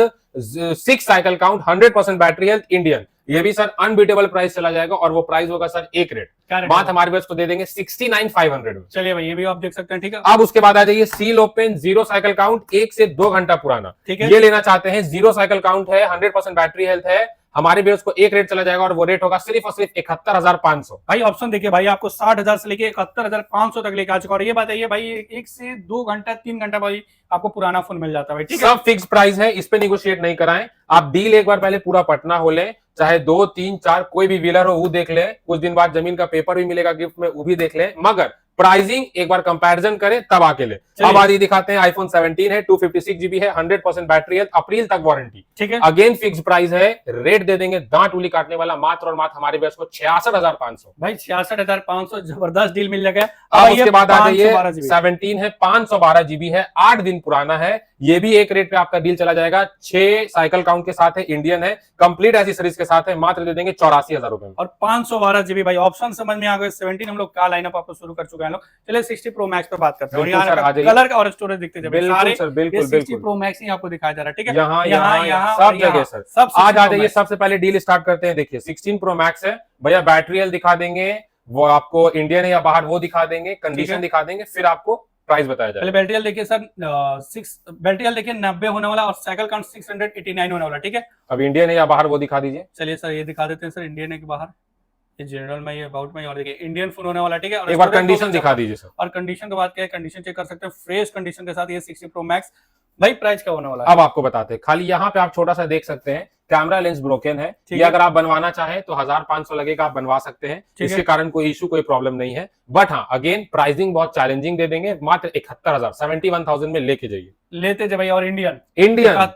6 cycle count, 100% battery health, Indian. ये भी सर अनबीटेबल प्राइस चला जाएगा और वो प्राइस होगा सर एक रेट, बात हमारे बेस को दे देंगे 69,500। चलिए भाई, ये भी आप देख सकते हैं, ठीक है। अब उसके बाद आ जाइए सील ओपन, 0 साइकिल काउंट, 1 से 2 घंटा पुराना, ठीक है। ये लेना चाहते हैं, 0 साइकिल काउंट है, 100% बैटरी हेल्थ है, हमारे बेस को एक रेट चला जाएगा और वो रेट होगा सिर्फ और सिर्फ 71,500। भाई ऑप्शन देखिए भाई, आपको 60,000 से लेके 71,500 तक लेके आ चुका। और ये बताइए भाई, 1 से 2 घंटा 3 घंटा भाई आपको पुराना फोन मिल जाता है भाई, ठीक है। सब फिक्स प्राइस है, इस पे निगोशिएट नहीं कराएं। आप डील एक बार पहले पूरा पटना हो ले, चाहे 2, 3, 4 कोई भी व्हीलर हो वो देख ले, कुछ दिन बाद जमीन का पेपर भी मिलेगा गिफ्ट में, वो भी देख ले, मगर प्राइसिंग एक बार कंपैरिजन करें तब आके ले। अब आज ये दिखाते हैं आईफोन 17 है, 256 GB है, 100% बैटरी हेल्थ, अप्रैल तक वारंटी। ठीक है, अगेन फिक्स प्राइस है, रेट दे देंगे दांत उंगली काटने वाला, मात्र और मात्र हमारे व्यस्त को 66,500 भाई 66,500 जबरदस्त डील मिल जाएगा। अब उसके बाद आ जाइए 17 है, 512 GB है, 8 दिन पुराना है, ये भी एक रेट पे आपका डील चला जाएगा, 6 साइकिल काउंट के साथ है, इंडियन है, कंप्लीट एसेसरीज के साथ है, मात्र दे देंगे 84,000 रुपए में। और 512 GB भाई ऑप्शन समझ में आ गए। 17 हम लोग का लाइनअप आपको शुरू कर चुके हैं लोग। चलिए 60 प्रो मैक्स पे बात करते हैं। कलर का और स्टोरेज दिखते हैं, बिल्कुल सर, बिल्कुल 60 प्रो मैक्स ही आपको दिखाया जा रहा है। ठीक है, यहाँ सब जगह सर, सब आज आ जाइए। सबसे पहले डील स्टार्ट करते हैं। देखिए 16 प्रो मैक्स है भैया, बैटरी हेल्थ दिखा देंगे, वो आपको इंडियन है या बाहर वो दिखा देंगे, कंडीशन दिखा देंगे, फिर आपको प्राइस बताया जाए। बैटरी हेल्थ देखिए सर, बैटरी हेल्थ देखिए 90 होने वाला और साइकिल काउंट 689 होने वाला। ठीक है, अब इंडियन है या बाहर वो दिखा दीजिए। चलिए सर ये दिखा देते हैं सर, इंडियन है कि बाहर, ये जनरल में, ये अबाउट में, और देखिए इंडियन फोन होने वाला। ठीक है, और एक बार कंडीशन दिखा दीजिए सर। और कंडीशन की बात करें, कंडीशन चेक कर सकते हैं, फ्रेश कंडीशन के साथ ये 60 प्रो मैक्स। भाई प्राइस क्या होने वाला है अब आपको बताते हैं। खाली यहाँ पे आप छोटा सा देख सकते हैं, कैमरा लेंस ब्रोकन है, ये अगर आप बनवाना चाहें तो 1500 लगेगा, आप बनवा सकते हैं, इसके कारण कोई इशू कोई प्रॉब्लम नहीं है। बट हाँ अगेन प्राइसिंग बहुत चैलेंजिंग दे देंगे, मात्र 71,000 71,000 में लेके जाइए। लेते जाइए भाई। और Indian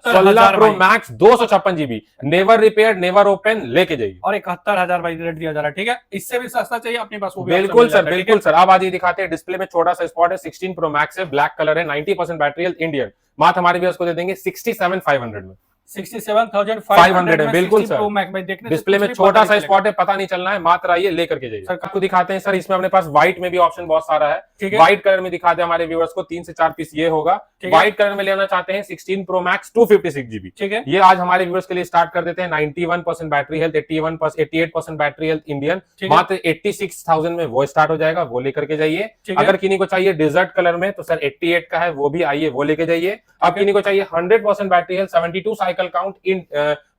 16 pro max 256 GB, never repair never open, लेके जाइए। और 71,000 भाई रेट दिया जा रहा है। ठीक है, इससे भी सस्ता चाहिए अपने पास वो भी बिल्कुल सर, बिल्कुल सर। अब आज ये दिखाते हैं, डिस्प्ले में छोटा सा स्पॉट है, 16 प्रो मैक्स है, ब्लैक कलर है, 90% बैटरी हेल्थ, इंडियन, मात्र हमारे भी उसको दे देंगे 67,500 में। 67,500 है, बिल्कुल सर। डिस्प्ले में छोटा सा स्पॉट है, पता नहीं चलना है, मात्र आइए लेकर के जाइए। सर आपको दिखाते हैं सर, इसमें अपने पास व्हाइट में भी ऑप्शन बहुत सारा है। व्हाइट कलर में दिखाते हैं हमारे व्यूअर्स को, 3 से 4 पीस ये होगा। व्हाइट कलर में लेना चाहते हैं 16 प्रो मैक्स 256 GB। ठीक है, ये आज हमारे व्यूअर्स के लिए स्टार्ट कर देते हैं। 91% battery health, 88% battery health, Indian, मात्र 86,000 में वो स्टार्ट हो जाएगा, वो लेकर के जाइए। अगर किन्हीं को चाहिए डिजर्ट कलर में तो सर 88 का है, वो भी आइए वो लेके जाइए। अब किन्हीं को चाहिए 100% battery health, 72 cycle count in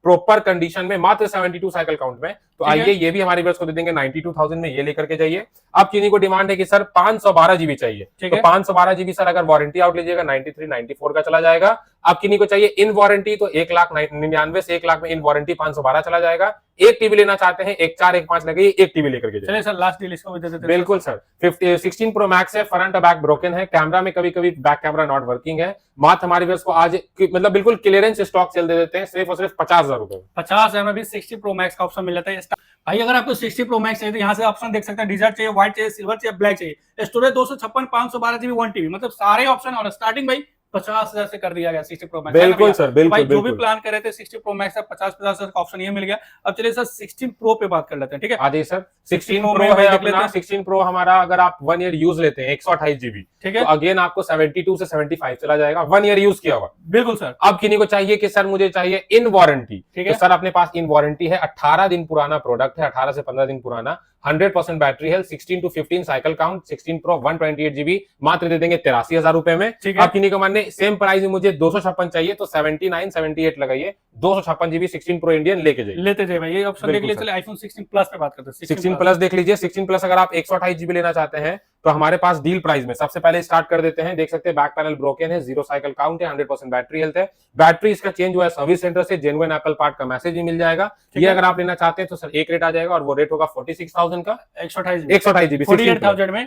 proper condition में, मात्र 72 साइकिल काउंट में, तो आइए ये भी हमारे व्यूअर्स को दे देंगे 92,000 में, ये लेकर के जाइए। अब किन्हीं को डिमांड है कि सर 512 GB चाहिए, तो 512 GB सर अगर वारंटी आउट लीजिएगा 93, 94 का चला जाएगा। अब किन्हीं को चाहिए इन वारंटी तो 1,99,000 से 1,00,000 में इन वारंटी 512 चला जाएगा। एक टीवी लेना चाहते हैं 1,4 1,5 लगे, एक टीवी लेकर के चलिए सर लास्ट डील इसको भी दे देते हैं। बिल्कुल सर। 16 प्रो मैक्स है, फ्रंट और बैक ब्रोकन है, कैमरा में कभी कभी बैक कैमरा नॉट वर्किंग है, मात्र हमारे व्यूअर्स को आज मतलब बिल्कुल क्लियरेंस स्टॉक सेल दे देते हैं, सिर्फ और सिर्फ 50,000 रुपए। 50,000 में भी 60 प्रो मैक्स का ऑप्शन मिल जाता है। भाई अगर आपको 60 प्रो मैक्स चाहिए तो यहाँ से ऑप्शन देख सकते हैं, डिजर्ट चाहिए, व्हाइट चाहिए, सिल्वर चाहिए, ब्लैक चाहिए, स्टोरेज 256, 512 GB, 1 TB, मतलब सारे ऑप्शन। और स्टार्टिंग भाई 50,000 से कर दिया गया 60 प्रो मैक्स। बिल्कुल सर, बिल्कुल भाई जो भी प्लान कर रहे थे 60 प्रो मैक्स का 50,000 का ऑप्शन ये मिल गया। अब चलिए सर 16 प्रो पे बात कर लेते हैं। ठीक है, आदि सर 16 प्रो है अपना। 16 प्रो हमारा अगर आप 1 ईयर यूज लेते हैं 128 GB, ठीक है, तो अगेन आपको 72 से 75 चला जाएगा, 1 ईयर यूज किया हुआ। बिल्कुल सर। अब किन्हीं को चाहिए कि सर मुझे चाहिए इन वारंटी, तो सर अपने पास इन वारंटी है, 18 दिन पुराना प्रोडक्ट है, 18 से 15 दिन पुराना, 100% battery health, 16 to 15 cycle count, 16 pro 128 GB, मात्र दे देंगे 83,000 रुपए में। अब किन्हीं को मानने सेम प्राइस में मुझे 256 चाहिए तो 79 78 लगाइए, 256 GB 16 प्रो इंडियन लेके जाइए, लेते जाइए भाई। ये ऑप्शन देख लीजिए। चलिए आईफोन 16 प्लस पे बात करते हैं। 16 प्लस देख लीजिए। 16 प्लस अगर आप 128 GB लेना चाहते हैं तो हमारे पास डील प्राइस में सबसे पहले स्टार्ट कर देते हैं। देख सकते हैं बैक पैनल ब्रोकन है, 0 साइकिल काउंट है, 100% बैटरी हेल्थ है, बैटरी इसका चेंज हुआ है सर्विस सेंटर से, जेन्युइन एप्पल पार्ट का मैसेज भी मिल जाएगा। ये अगर आप लेना चाहते हैं तो सर एक रेट आ जाएगा और वो रेट होगा 46,000 का, 128 GB, 48,000 में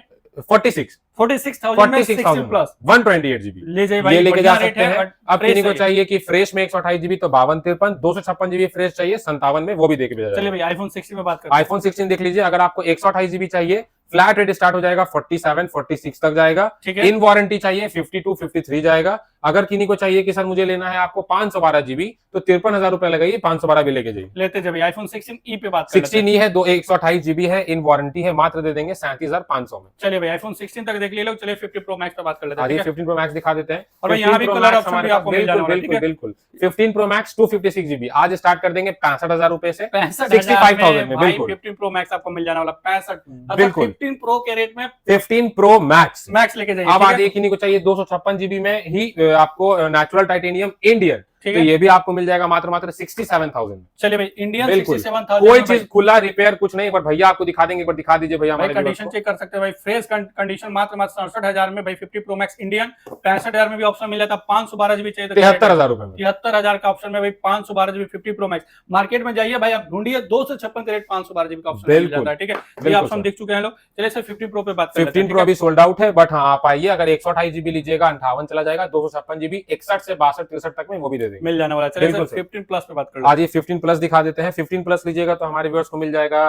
46,000 प्लस 128 GB ले जाइए भाई, ये लेके जा सकते हैं। अब किन्हीं को चाहिए कि फ्रेश में 128 GB तो 52-53, 256 GB फ्रेश चाहिए 57 में, वो भी देके भेजा जाएगा। चलिए भाई आईफोन 16 में बात करते हैं। आईफोन 16 देख लीजिए। अगर आपको 128 GB चाहिए, फ्लैट रेट स्टार्ट हो जाएगा 47 46 तक जाएगा। इन वारंटी चाहिए 52 53 जाएगा। अगर किन्हीं को चाहिए कि सर मुझे लेना है आपको 512 GB तो 53,000 रुपए लगाइए, 512 भी लेके जाइए, लेते जाइए। आईफोन 16e पे बात 16e है, 128 GB है, इन वारंटी है, मात्र दे देंगे 37,500 में। चलिए भाई आईफोन 16 तक देख लिए लोग। चलिए 15 प्रो मैक्स पे बात कर लेते हैं। 15 प्रो मैक्स दिखा देते हैं और भाई यहाँ भी कलर ऑप्शन भी आपको मिल जाएगा। बिल्कुल बिल्कुल। 15 प्रो मैक्स 256 GB आज स्टार्ट कर देंगे 65,000 रुपए से 65,000 में। बिल्कुल 15 प्रो मैक्स आपको मिल जाने वाला 65। बिल्कुल 15 प्रो के रेट में 15 प्रो मैक्स लेके जाइए। अब आगे किन्हीं को चाहिए 256 GB में ही आपको नेचुरल टाइटेनियम इंडियन, ठीक तो है। ये भी आपको मिल जाएगा मात्र मात्र 67,000। चलिए भाई, इंडियन बिल्कुल। 67,000 कोई चीज खुला रिपेयर कुछ नहीं, बट भैया आपको दिखा देंगे, एक बार दिखा दीजिए भैया भाई, हमारे कंडीशन चेक कर सकते हैं भाई, फ्रेश कंडीशन, मात्र मात्र 67,000 में भाई 50 प्रो मैक्स इंडियन। 65,000 में भी ऑप्शन मिला था, 512 GB चाहिए तो 73,000 रुपए में। 73,000 का ऑप्शन में भाई 512 GB 50 प्रो मैक्स। मार्केट में जाइए भाई, आप ढूंढिए 256 के रेट 512 GB का ऑप्शन मिल जाता है। ठीक है, ये ऑप्शन देख चुके हैं लोग। चलिए सर 50 प्रो पे बात करते हैं। 15 प्रो अभी सोल्ड आउट है, बट हाँ आप आइए, अगर 128 GB लीजिएगा 58 चला जाएगा, 256 GB 61 से 62 63 तक में वो भी दे देंगे, मिल जाने वाला है। चलिए सर 15 प्लस पे बात कर आज ये 15 प्लस दिखा देते हैं। 15 प्लस लीजिएगा तो हमारे व्यूअर्स को मिल जाएगा,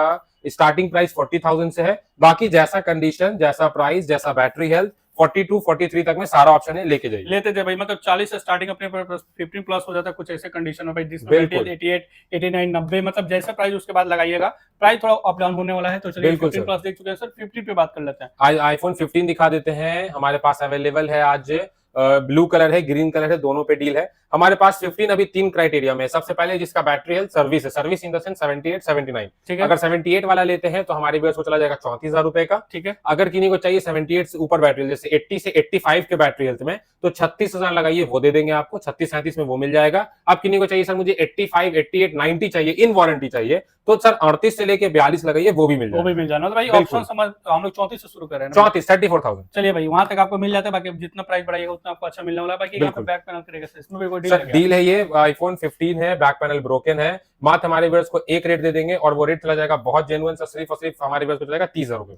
स्टार्टिंग प्राइस 40,000 से है, बाकी जैसा कंडीशन, जैसा प्राइस, जैसा बैटरी हेल्थ, 42 43 तक में सारा ऑप्शन है, लेके जाइए। लेते थे भाई, मतलब 40 से स्टार्टिंग अपने 15 प्लस हो जाता है कुछ ऐसे कंडीशन में भाई, जिसमें 88 89 90, मतलब जैसा प्राइस उसके बाद लगाइएगा, प्राइस थोड़ा अप डाउन होने वाला है। तो चलिए 15 प्लस देख चुके हैं सर, 15 पे बात कर लेते हैं। आज आईफोन 15 दिखा देते हैं, हमारे पास अवेलेबल है आज। ब्लू कलर है, ग्रीन कलर है, दोनों पे डील है हमारे पास। 15 अभी 3 क्राइटेरिया में। सबसे पहले जिसका बैटरी हेल्थ, सर्विस है, सर्विस इन द सेंस 78 79। ठीक है, अगर 78 वाला लेते हैं तो हमारे व्यूअर्स को चला जाएगा 34,000 रुपए का। ठीक है, अगर किन्हीं को चाहिए 78 से ऊपर बैटरी, जैसे 80 से 85 के बैटरी हेल्थ में, तो 36,000 लगाइए, वो दे देंगे आपको। 36 37 में वो मिल जाएगा। अब किन्हीं को चाहिए सर मुझे 85 88 90 चाहिए, इन वारंटी चाहिए, तो सर 38 से लेके 42 लगाइए, वो भी मिल जाएगा। वो भी मिल जाना। तो भाई ऑप्शन समझ, हम लोग 34 से शुरू कर रहे हैं। 34 34,000। चलिए भाई, वहां तक आपको मिल जाता है, बाकी जितना प्राइस बढ़ाइएगा उतना आपको अच्छा मिलने वाला है। बाकी यहाँ पे बैक पैनल करेगा सर, इसमें भी कोई सर डील है ये। आईफोन 15 है, बैक पैनल ब्रोकन है, मात्र हमारे व्यूअर्स को एक रेट दे देंगे, और वो रेट चला जाएगा बहुत जेन्युइन सर, सिर्फ और सिर्फ हमारे व्यूअर्स को चलेगा 30,000 रुपए।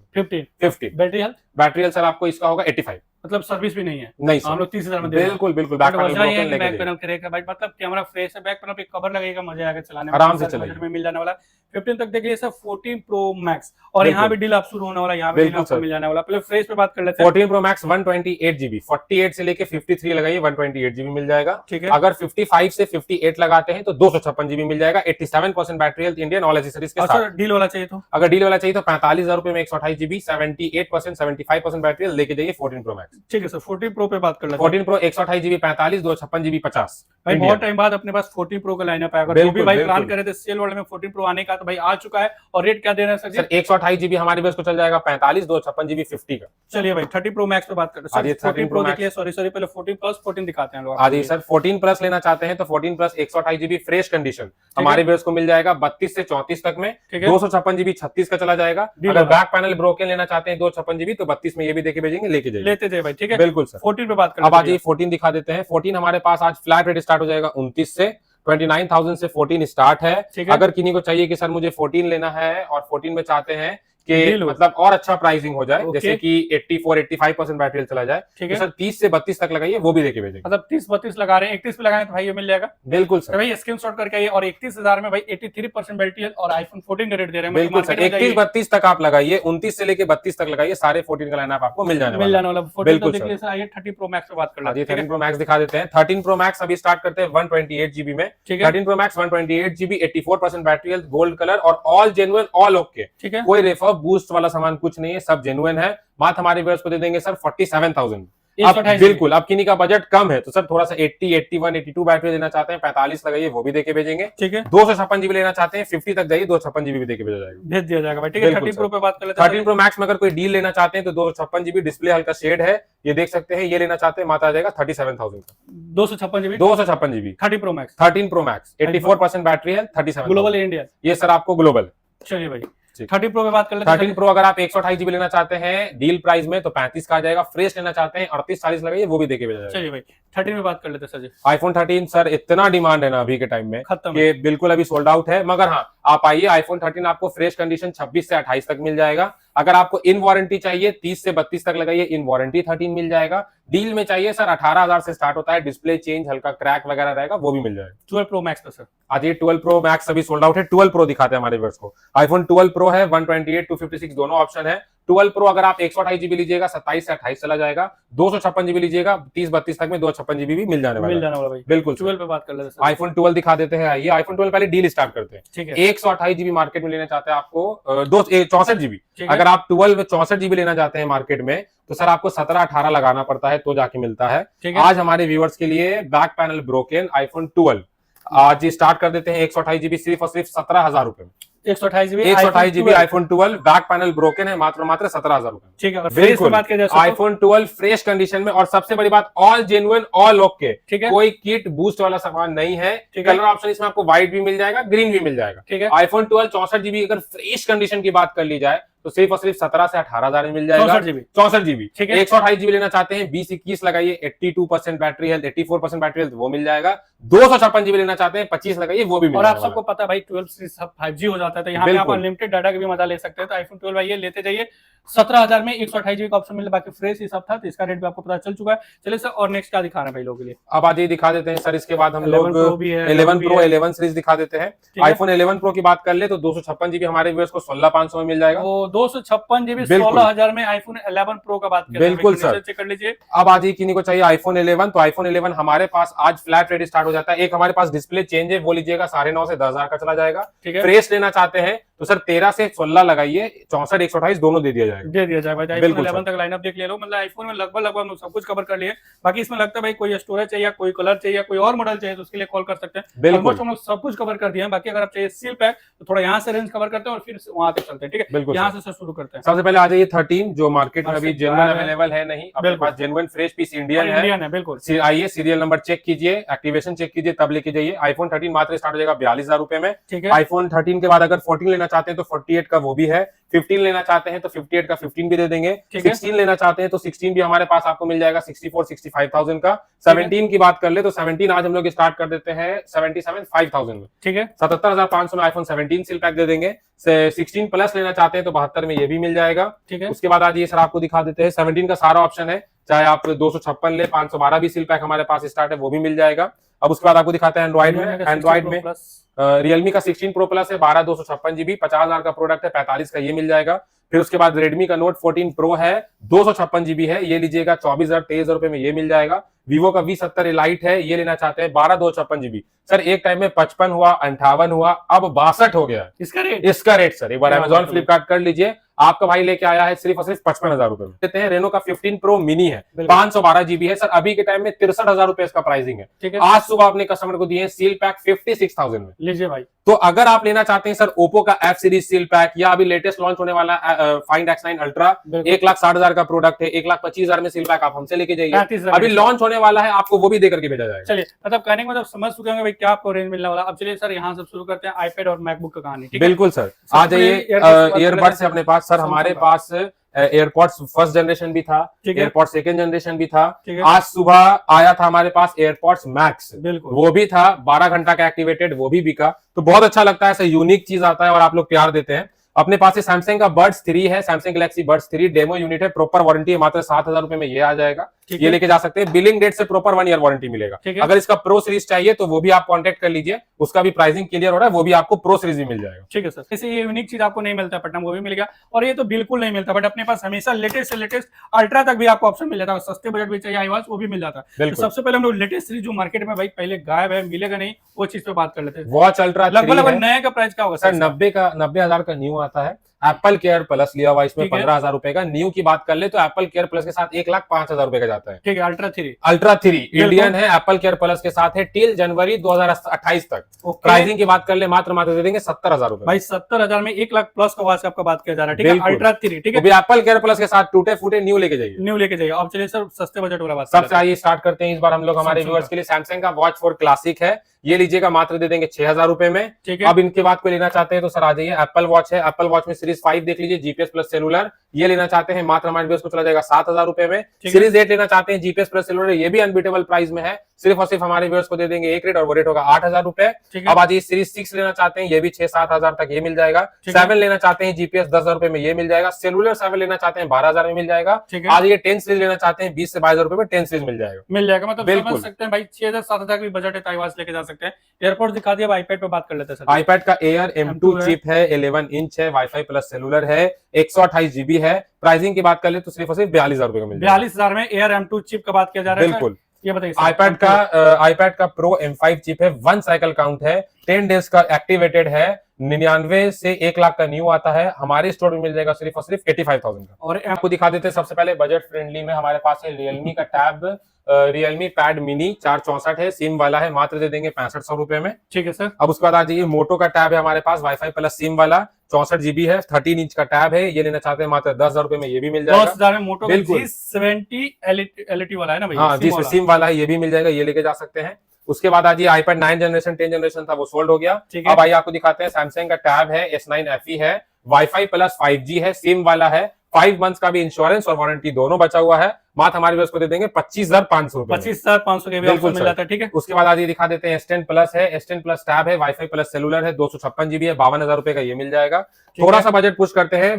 50 battery health, battery health sir आपको इसका होगा 85। मतलब सर्विस भी नहीं है, नहीं हम सर, लोग 30,000 में दे रहे हैं। बिल्कुल बिल्कुल बैक पैनल ब्रोकन लेके बैक पैनल करेगा भाई, मतलब कैमरा फ्रेश है, बैक पैनल पे कवर लगेगा, मजा आएगा चलाने में, आराम से चलाइए। में मिल जाने वाला है। 15 तक देख लीजिए सर, 14 प्रो मैक्स, और यहाँ भी डील आप शुरू होने वाला है, यहाँ भी डील आपको मिल जाने वाला। पहले फ्रेश पे बात कर लेते हैं। 14 प्रो मैक्स 128 GB, 48 से लेके 53 लगाइए, 128 GB मिल जाएगा। ठीक है, अगर 55 से 58 लगाते हैं तो 256 GB मिल जाएगा, 87% battery health, Indian all accessories के साथ। डील वाला चाहिए तो, अगर डील वाला चाहिए तो 45,000 रुपए में 128 GB, 78% 75% बैटरी हेल्थ, लेके जाइए 14 प्रो मैक्स। ठीक है सर, 14 प्रो पे बात कर लेते हैं। 14 प्रो 128 GB 45, 256 GB 50। भाई बहुत टाइम बाद अपने पास 14 प्रो का लाइनअप आया, अगर जो भी भाई प्लान करे थे सेल वर्ल्ड में 14 प्रो आने का, तो भाई आ चुका है। और रेट क्या दे रहे हैं सर? सर 128 GB हमारे बेस को चल जाएगा 45, 256 GB 50 का। चलिए भाई 30 प्रो मैक्स पे बात करते हैं। 14 प्रो देखिए, सॉरी पहले 14 प्लस 14 दिखाते हैं लोग। हाँ जी सर, 14 प्लस लेना चाहते हैं तो 14 प्लस 128 GB फ्रेश कंडीशन हमारे बेस को मिल जाएगा 32 से 34 तक में। 256 GB 36 का चला जाएगा। अगर बैक पैनल ब्रोकन लेना चाहते हैं 256 GB, तो 32 में ये भी देके भेजेंगे, लेके जाइए। लेते थे भाई, ठीक है, बिल्कुल सर। 14 पे बात करते हैं। अब आज ये 14 दिखा देते हैं। 14 हमारे पास आज फ्लैट रेट स्टार्ट हो जाएगा 29 से, 29,000 से 14 स्टार्ट है। अगर किन्हीं को चाहिए कि सर मुझे 14 लेना है और 14 में चाहते हैं कि मतलब और अच्छा प्राइसिंग हो जाए, जैसे कि 84 85% बैटरी चला जाए, तो सर 30 से 32 तक लगाइए, वो भी देके भेजेंगे। मतलब 30 32 लगा रहे हैं, 31 पे लगाए तो भाई ये मिल जाएगा। बिल्कुल सर, भाई स्क्रीनशॉट करके आइए। और 31,000 में भाई 83% बैटरी है और आईफोन 14 का रेट दे रहे हैं। बिल्कुल सर, 31 32 तक आप लगाइए, 29 से लेके 32 तक लगाइए, सारे 14 का लाइनअप आपको मिल जाने वाला। बिल्कुल सर। आइए 30 प्रो मैक्स पे बात कर लेते हैं। 13 प्रो मैक्स दिखा देते हैं। 13 प्रो मैक्स अभी स्टार्ट करते हैं 128 GB में। 13 pro max 128 GB, 84% battery health, gold colour और ऑल जेन्युइन, ऑल ओके। ठीक है, कोई रेफर बूस्ट वाला सामान कुछ नहीं है, सब जेन्युइन है। मात्र हमारे व्यूअर्स को दे देंगे सर 47,000। अब बिल्कुल, अब किन्हीं का बजट कम है तो सर थोड़ा सा 80 81 82 बैटरी लेना चाहते हैं 45 लगाइए, वो भी देके भेजेंगे। ठीक है, 256 GB लेना चाहते हैं 50 तक जाइए, 256 GB भी देके भेजा जाएगा, भेज दिया जाएगा भाई। ठीक है, 13 प्रो पे बात कर लेते हैं। 13 प्रो मैक्स में अगर कोई डील लेना चाहते हैं तो 256 GB, डिस्प्ले हल्का शेड है, ये देख सकते हैं। ये लेना चाहते हैं मात्र आ जाएगा 37,000 का, 256 GB 256 GB। 30 pro max, 13 pro max 84% battery है, 37 ग्लोबल इंडिया, ये सर आपको ग्लोबल। चलिए भाई 30 प्रो पे बात कर लेते हैं। 13 प्रो अगर आप 128 GB लेना चाहते हैं डील प्राइस में तो 35 का आ जाएगा। फ्रेश लेना चाहते हैं 38 40 लगाइए, वो भी देके भेजा जाएगा। चलिए भाई 13 में बात कर लेते हैं सर जी। आईफोन 13 सर इतना डिमांड है ना अभी के टाइम में खत्म कि बिल्कुल अभी सोल्ड आउट है, मगर हाँ आप आइए, आईफोन 13 आपको फ्रेश कंडीशन 26 से 28 तक मिल जाएगा। अगर आपको इन वारंटी चाहिए 30 से 32 तक लगाइए, इन वारंटी 13 मिल जाएगा। डील में चाहिए सर 18,000 से स्टार्ट होता है, डिस्प्ले चेंज, हल्का क्रैक वगैरह रहेगा, वो भी मिल जाएगा। 12 प्रो मैक्स पे सर आज ये 12 प्रो मैक्स अभी सोल्ड आउट है। 12 प्रो दिखाते हैं हमारे व्यूअर्स को। आईफोन 12 प्रो है, 128 256 दोनों ऑप्शन है। 12 प्रो अगर आप 128 GB लीजिएगा 27 से 28 चला जाएगा। 256 GB लीजिएगा 30 32 तक में 256 GB भी मिल जाने वाला है भाई। बिल्कुल 12 पे बात कर लेते हैं। आईफोन 12 दिखा देते हैं। आइए आईफोन 12 पहले डील स्टार्ट करते हैं। ठीक है, 128 GB मार्केट में लेना चाहते हैं आपको 64 GB। अगर आप 12 64 GB लेना चाहते हैं मार्केट में तो सर आपको 17 18 लगाना पड़ता है तो जाके मिलता है। आज हमारे व्यूअर्स के लिए बैक पैनल ब्रोकन आईफोन 12 आज स्टार्ट कर देते हैं 128 GB सिर्फ और सिर्फ 17,000 रुपए में। 128 GB iPhone 12 back panel broken है, मात्र 17,000 रुपए। ठीक है, बिल्कुल बात किया जाए आईफोन 12 फ्रेश कंडीशन में, और सबसे बड़ी बात ऑल जेन्युइन ऑल ओके, ठीक है, कोई किट बूस्ट वाला सामान नहीं है। कलर ऑप्शन इसमें आपको व्हाइट भी मिल जाएगा, ग्रीन भी मिल जाएगा। ठीक है, आईफोन 12 64 GB अगर फ्रेश कंडीशन की बात कर ली जाए तो सिर्फ और सिर्फ 17 से 18,000 में मिल जाएगा। 64 GB। ठीक है, 128 GB लेना चाहते हैं 20-21 लगाइए, 82% बैटरी हेल्थ, 84% बैटरी हेल्थ, वो मिल जाएगा। 256 GB लेना चाहते हैं 25 लगाइए, वो भी मिल जाएगा। और आप सबको पता है भाई 12 सीरीज सब 5G हो जाता है, तो यहाँ पे आप अनलिमिटेड डाटा का भी मजा ले सकते हैं। तो आईफोन 12 भाई ये लेते जाइए, 17,000 में 128 GB का ऑप्शन मिले, बाकी फ्रेश ही सब था, तो इसका रेट भी आपको पता चल चुका है। चलिए सर, और नेक्स्ट क्या दिखा रहे हैं भाई लोगों के लिए? अब आज ये दिखा देते हैं सर, इसके बाद हम लोग 11 Pro 11 सीरीज दिखा देते हैं। आईफोन 11 Pro की बात कर ले तो 256 GB हमारे व्यूअर्स को 16,500 में मिल जाएगा। 256 GB 16,000 में आईफोन 11 Pro का बात कर रहे हैं। बिल्कुल सर, चेक कर लीजिए। अब आज ही किन्हीं को चाहिए आईफोन 11, तो आईफोन 11 हमारे पास आज फ्लैट रेट स्टार्ट हो जाता है। एक हमारे पास डिस्प्ले चेंज है, वो लीजिएगा 9.5 से 10,000 का चला जाएगा। फ्रेश लेना चाहते हैं तो सर 13 से 16 लगाइए, 64 128 दोनों दे दिया जाएगा। आईफोन 11 तक लाइनअप देख ले लो, मतलब आईफोन में लगभग सब कुछ कवर कर लिए। बाकी इसमें लगता है भाई कोई स्टोरेज चाहिए, कोई कलर चाहिए, कोई और मॉडल चाहिए तो उसके लिए कॉल कर सकते हैं। बिल्कुल हम लोग सब कुछ कवर कर दिए हैं। बाकी अगर आप चाहिए सील पैक तो थोड़ा यहाँ से रेंज कवर करते हैं और फिर वहां तक चलते हैं। ठीक है, बिल्कुल यहाँ से शुरू करते हैं। सबसे पहले आ जाइए 13, जो मार्केट में अभी जेन्युइन अवेलेबल है नहीं, अपने पास जेन्युइन फ्रेश पीस इंडियन है। बिल्कुल आइए सीरियल नंबर चेक कीजिए, एक्टिवेशन चेक कीजिए, तब लेके जाइए। आईफोन 13 मात्र स्टार्ट हो जाएगा 42,000 रुपए में। ठीक है, आईफोन 13 के बाद अगर 14 लेना चाहते हैं तो 48 का वो भी है, 15 लेना चाहते हैं तो 58 का 15 भी दे देंगे, 16 लेना चाहते हैं तो 16 भी हमारे पास आपको मिल जाएगा 64-65,000 का। 17 की बात कर ले तो 17 आज हम लोग स्टार्ट कर देते हैं 77,500 में। ठीक है, 77,500 में आईफोन 17 सील पैक दे देंगे। 16 प्लस लेना चाहते हैं तो 72 में ये भी मिल जाएगा। ठीक है, उसके बाद आज ये सर आपको दिखा देते हैं 17 का सारा ऑप्शन है, चाहे आप 256 ले, 512 भी सील पैक हमारे पास स्टार्ट है, वो भी मिल जाएगा। अब उसके बाद आपको दिखाते हैं एंड्रॉइड में रियलमी का 16 प्रो प्लस है, 12/256 GB, 50,000 का प्रोडक्ट है, 45 का ये मिल जाएगा। फिर उसके बाद रेडमी का नोट 14 प्रो है, 256 GB है, ये लीजिएगा 24,023 रुपए में ये मिल जाएगा। वीवो का V70 Lite है, ये लेना चाहते हैं 12/256 GB। सर एक टाइम में 55 हुआ, 58 हुआ, अब 62 हो गया इसका रेट सर एक बार अमेजॉन फ्लिपकार्ट कर लीजिए। आपका भाई लेके आया है सिर्फ और सिर्फ 55,000 रुपए में। देते हैं रेनो का 15 प्रो मिनी है, 512 GB है सर, अभी के टाइम में 63,000 रुपए इसका प्राइसिंग है। ठीक है, आज सुबह अपने कस्टमर को दिए सील पैक 56,000 में। लीजिए भाई। तो अगर आप लेना चाहते हैं सर ओप्पो का F सीरीज सील पैक, या अभी लेटेस्ट लॉन्च होने वाला फाइंड X9 अल्ट्रा, 1,60,000 का प्रोडक्ट है, 1,25,000 में सील पैक आप हमसे लेके जाइए। अभी लॉन्च होने वाला है, आपको वो भी देकर के भेजा जाएगा। चलिए, मतलब कहने का मतलब समझ चुके होंगे भाई क्या आपको रेंज मिलने वाला। अब चलिए सर यहाँ से शुरू करते हैं आईपैड और मैकबुक का कहानी। बिल्कुल सर, आ जाइए। एयरबड्स है अपने पास सर, हमारे पास एयरपॉड्स फर्स्ट जनरेशन भी था, एयरपॉड्स सेकंड जनरेशन भी था। आज सुबह आया था हमारे पास एयरपॉड्स मैक्स, वो भी था, 12 घंटा का एक्टिवेटेड, वो भी बिका। तो बहुत अच्छा लगता है, ऐसा यूनिक चीज आता है और आप लोग प्यार देते हैं। अपने पास सैमसंग का बर्ड्स 3 है, Samsung Galaxy birds 3 demo unit है, प्रॉपर वारंटी है, मात्र 7,000 रुपए में ये आ जाएगा। ये लेके जा सकते हैं, बिलिंग डेट से प्रॉपर 1 ईयर वारंटी मिलेगा। अगर इसका प्रो सीरीज चाहिए तो वो भी आप कांटेक्ट कर लीजिए, उसका भी प्राइसिंग क्लियर हो रहा है, वो भी आपको प्रो सीरीज भी मिल जाएगा। ठीक है सर, जैसे ये यूनिक चीज आपको नहीं मिलता पटना, वो भी मिलेगा। और ये तो बिल्कुल नहीं मिलता, बट अपने पास हमेशा लेटेस्ट से लेटेस्ट अल्ट्रा तक भी आपको ऑप्शन मिल जाता है। सस्ते बजट भी चाहिए आईवाच, वो भी मिल जाता है। तो सबसे पहले हम लोग लेटेस्ट सीरीज जो मार्केट में भाई पहले गायब है, मिलेगा नहीं, वो चीज पे बात कर लेते हैं। वॉच अल्ट्रा लगभग नया का प्राइस क्या होगा सर? 90,000 का न्यू आता है। एप्पल केयर प्लस लिया हुआ इसमें 15,000 रुपए का। न्यू की बात कर ले तो एप्पल केयर प्लस के साथ 1,05,000 रुपए का जाता है। ठीक है, अल्ट्रा 3 इंडियन है, एप्पल केयर प्लस के साथ है, टिल जनवरी 2028 तक। प्राइसिंग की बात कर ले मात्र दे देंगे 70,000 रुपए। भाई 70,000 में 1 लाख प्लस का वॉच आपका बात किया जा रहा है। ठीक है, अल्ट्रा 3। ठीक है, एप्पल केयर प्लस के साथ टूटे फूटे न्यू लेके जाइए। अब चलिए सर सस्ते बजट वाला बात सबसे आइए स्टार्ट करते हैं। इस बार हम लोग हमारे व्यूअर्स के लिए सैमसंग का वॉच 4 क्लासिक है, ये लीजिएगा मात्र दे देंगे 6,000 रुपए में। ठीक है, अब इनके बाद कोई लेना चाहते हैं तो सर आ जाइए। एप्पल वॉच है, एप्पल वॉच में सीरीज 5 देख लीजिए, जीपीएस प्लस सेलुलर, ये लेना चाहते हैं मात्र हमारे व्यूअर्स को चला जाएगा 7,000 रुपए में। सीरीज 8 लेना चाहते हैं जीपीएस प्लस सेलुलर, ये भी अनबीटेबल प्राइस में है, सिर्फ और सिर्फ हमारे व्यूअर्स को दे देंगे एक रेट, और वो रेट होगा 8,000 रुपए। अब आज सीरीज 6 लेना चाहते हैं, ये भी 6-7,000 तक ये मिल जाएगा। 7 लेना चाहते हैं जीपीएस 10,000 रुपए में ये मिल जाएगा। सेलुलर 7 लेना चाहते हैं 12,000 में मिल जाएगा। आज ये 10 सीरीज लेना चाहते हैं 20 से 22,000 रुपए में 10 सीरीज मिल जाएगा। मतलब समझ सकते हैं भाई 6,000-7,000 की बजट है, ताइवास लेके जा सकते हैं। एयरपोर्ट दिखा दिया, आईपैड पे बात कर लेते हैं सर। आईपैड का एयर M2 चिप है, 11 इंच है, वाईफाई प्लस सेलुलर है, 128 GB है। प्राइसिंग की बात कर ले तो सिर्फ और सिर्फ 42,000 रुपए का मिल जाएगा। 42,000 में एयर M2 चिप का बात किया जा रहा है। बिल्कुल, ये बताइए। आईपैड का प्रो M5 चिप है, 1 साइकिल काउंट है, 10 डेज का एक्टिवेटेड है, 99 से 1 लाख का न्यू आता है, हमारे स्टोर में मिल जाएगा सिर्फ और सिर्फ 85,000 का। और आपको दिखा देते हैं सबसे पहले बजट फ्रेंडली में हमारे पास है रियलमी का टैब, रियलमी पैड मिनी 464 है, सिम वाला है, मात्र दे देंगे 6500 रुपए में। ठीक है सर। अब उसके बाद आ जाइए मोटो का टैब है हमारे पास, वाईफाई प्लस सिम वाला 64 जीबी है, 13 इंच का टैब है, ये लेना चाहते हैं मात्र 10,000 रुपए में, ये भी मिल जाएगा। 10,000 में मोटो बिल्कुल। G70 एलईडी वाला है ना भाई? हाँ, जिस सिम वाला है ये भी मिल जाएगा, ये लेके जा सकते हैं। उसके बाद आज iPad 9 जनरेशन 10 जनरेशन था वो सोल्ड हो गया। अब आइए आपको दिखाते हैं सैमसंग का टैब है, S9 FE है, वाईफाई प्लस 5G है, सिम वाला है, 5 मंथ्स का भी इंश्योरेंस और वारंटी दोनों बचा हुआ है, मात्र हमारे व्यवस्था को दे देंगे 25,500 रुपए। 25,500 के भी ऑफर मिल जाता है। ठीक है। उसके बाद आज ये दिखा देते हैं S10 प्लस है, S10 प्लस टैब है, वाईफाई प्लस सेलुलर है, 256 जीबी है, 52,000 रुपए का ये मिल जाएगा। थोड़ा सा बजट पुश करते हैं,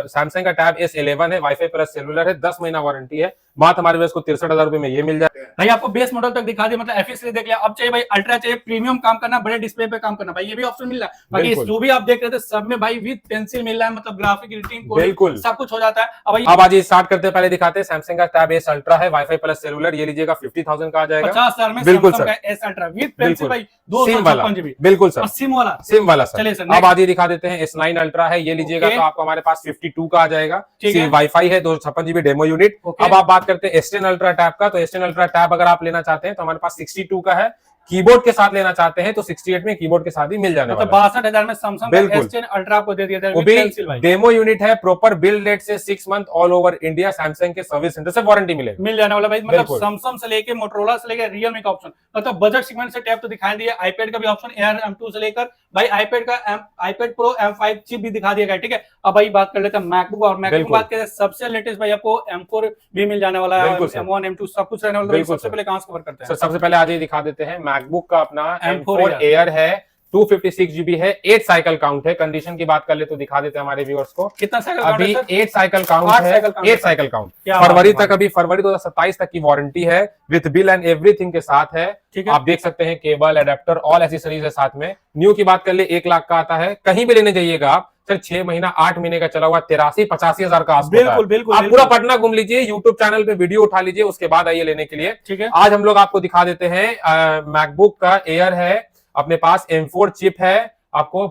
सैमसंग का टैब S11 है, वाईफाई प्लस सेलुलर है, 10 महीना वारंटी है, बात हमारे व्यवस्था को 63,000 रुपए में ये मिल जाएगा। भाई आपको बेस मॉडल तक दिखा दिया, मतलब FE देख लिया। अब चाहिए भाई अल्ट्रा, चाहिए प्रीमियम काम करना, बड़े डिस्प्ले पे काम करना, भाई ये भी ऑप्शन मिल रहा है। बाकी जो भी आप देख रहे थे सब में भाई विद पेंसिल मिल रहा है, मतलब ग्राफिक एडिटिंग बिल्कुल सब कुछ हो जाता है। अब आज स्टार्ट करते हैं, पहले दिखाते हैं सैमसंग का टैब S अल्ट्रा है, वाईफाई प्लस सेलुलर, ये लीजिएगा 50,000 का आ जाएगा। 50,000 में बिल्कुल सैमसंग सर, का S अल्ट्रा विद पेंसिल भाई, 256 जीबी। बिल्कुल सर, सिम वाला सर। चलिए सर, अब आज ये दिखा देते हैं S9 अल्ट्रा है, ये लीजिएगा तो आपको हमारे पास 52 का आ जाएगा, वाईफाई है, 256 जीबी डेमो यूनिट। अब आप बात करते हैं S10 अल्ट्रा टैब का, तो S10 अल्ट्रा टैब अगर आप लेना चाहते हैं तो हमारे पास 62 का है, कीबोर्ड के साथ लेना चाहते हैं तो 68 में कीबोर्ड के साथ ही मिल जाने वाला है। 62,000 में सैमसंग का S10 अल्ट्रा को दे दिया था, वो भी डेमो यूनिट है, प्रॉपर बिल्ड रेट से 6 month all over India Samsung के सर्विस सेंटर से वारंटी मिलेगी, मिल जाने वाला भाई। मतलब सैमसंग से लेके मोटोरोला से लेकर रियलमी का ऑप्शन, मतलब बजट सेगमेंट से टैब तो दिखाई दिया, आईपैड का भी ऑप्शन एयर M2 से लेकर भाई आईपैड प्रो M5 चिप भी दिखा दिया गया। ठीक है। अब भाई बात कर लेते हैं मैकबुक, और मैकबुक बात करें सबसे लेटेस्ट भाई आपको M4 भी मिल जाने वाला है, M1 M2 सब कुछ रहने वाला है। सबसे पहले कहां से कवर करते हैं? सबसे पहले आज ये दिखा देते हैं मैकबुक का अपना M4 एयर है, 256 जीबी है, 8 साइकिल काउंट है। कंडीशन की बात कर ले तो दिखा देते हैं हमारे व्यूअर्स को, कितना साइकिल अभी 8 साइकिल काउंट है, 8 साइकिल काउंट फरवरी तक, अभी फरवरी 2027 तक की वारंटी है, विथ बिल एंड एवरीथिंग के साथ है। आप देख सकते हैं केबल, एडेप्टर, ऑल एसेसरीज है साथ में। न्यू की बात कर ले 1 लाख का आता है, कहीं भी लेने जाइएगा आप सर 6 महीना 8 महीने का चला हुआ 83-85 हजार का बिल्कुल बिल्कुल। आप पूरा पटना घूम लीजिए, यूट्यूब चैनल पे वीडियो उठा लीजिए, उसके बाद आइए लेने के लिए। ठीक है। आज हम लोग आपको दिखा देते हैं मैकबुक का एयर है, अपने पास M4 चिप है, आपको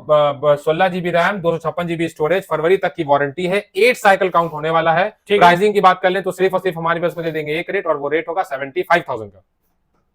16 जीबी रैम, 256 जीबी स्टोरेज, फरवरी तक की वारंटी है, 8 साइकिल काउंट होने वाला है। प्राइसिंग की बात कर ले तो सिर्फ और सिर्फ हमारे पास दे देंगे एक रेट, और वो रेट होगा 75,000 का।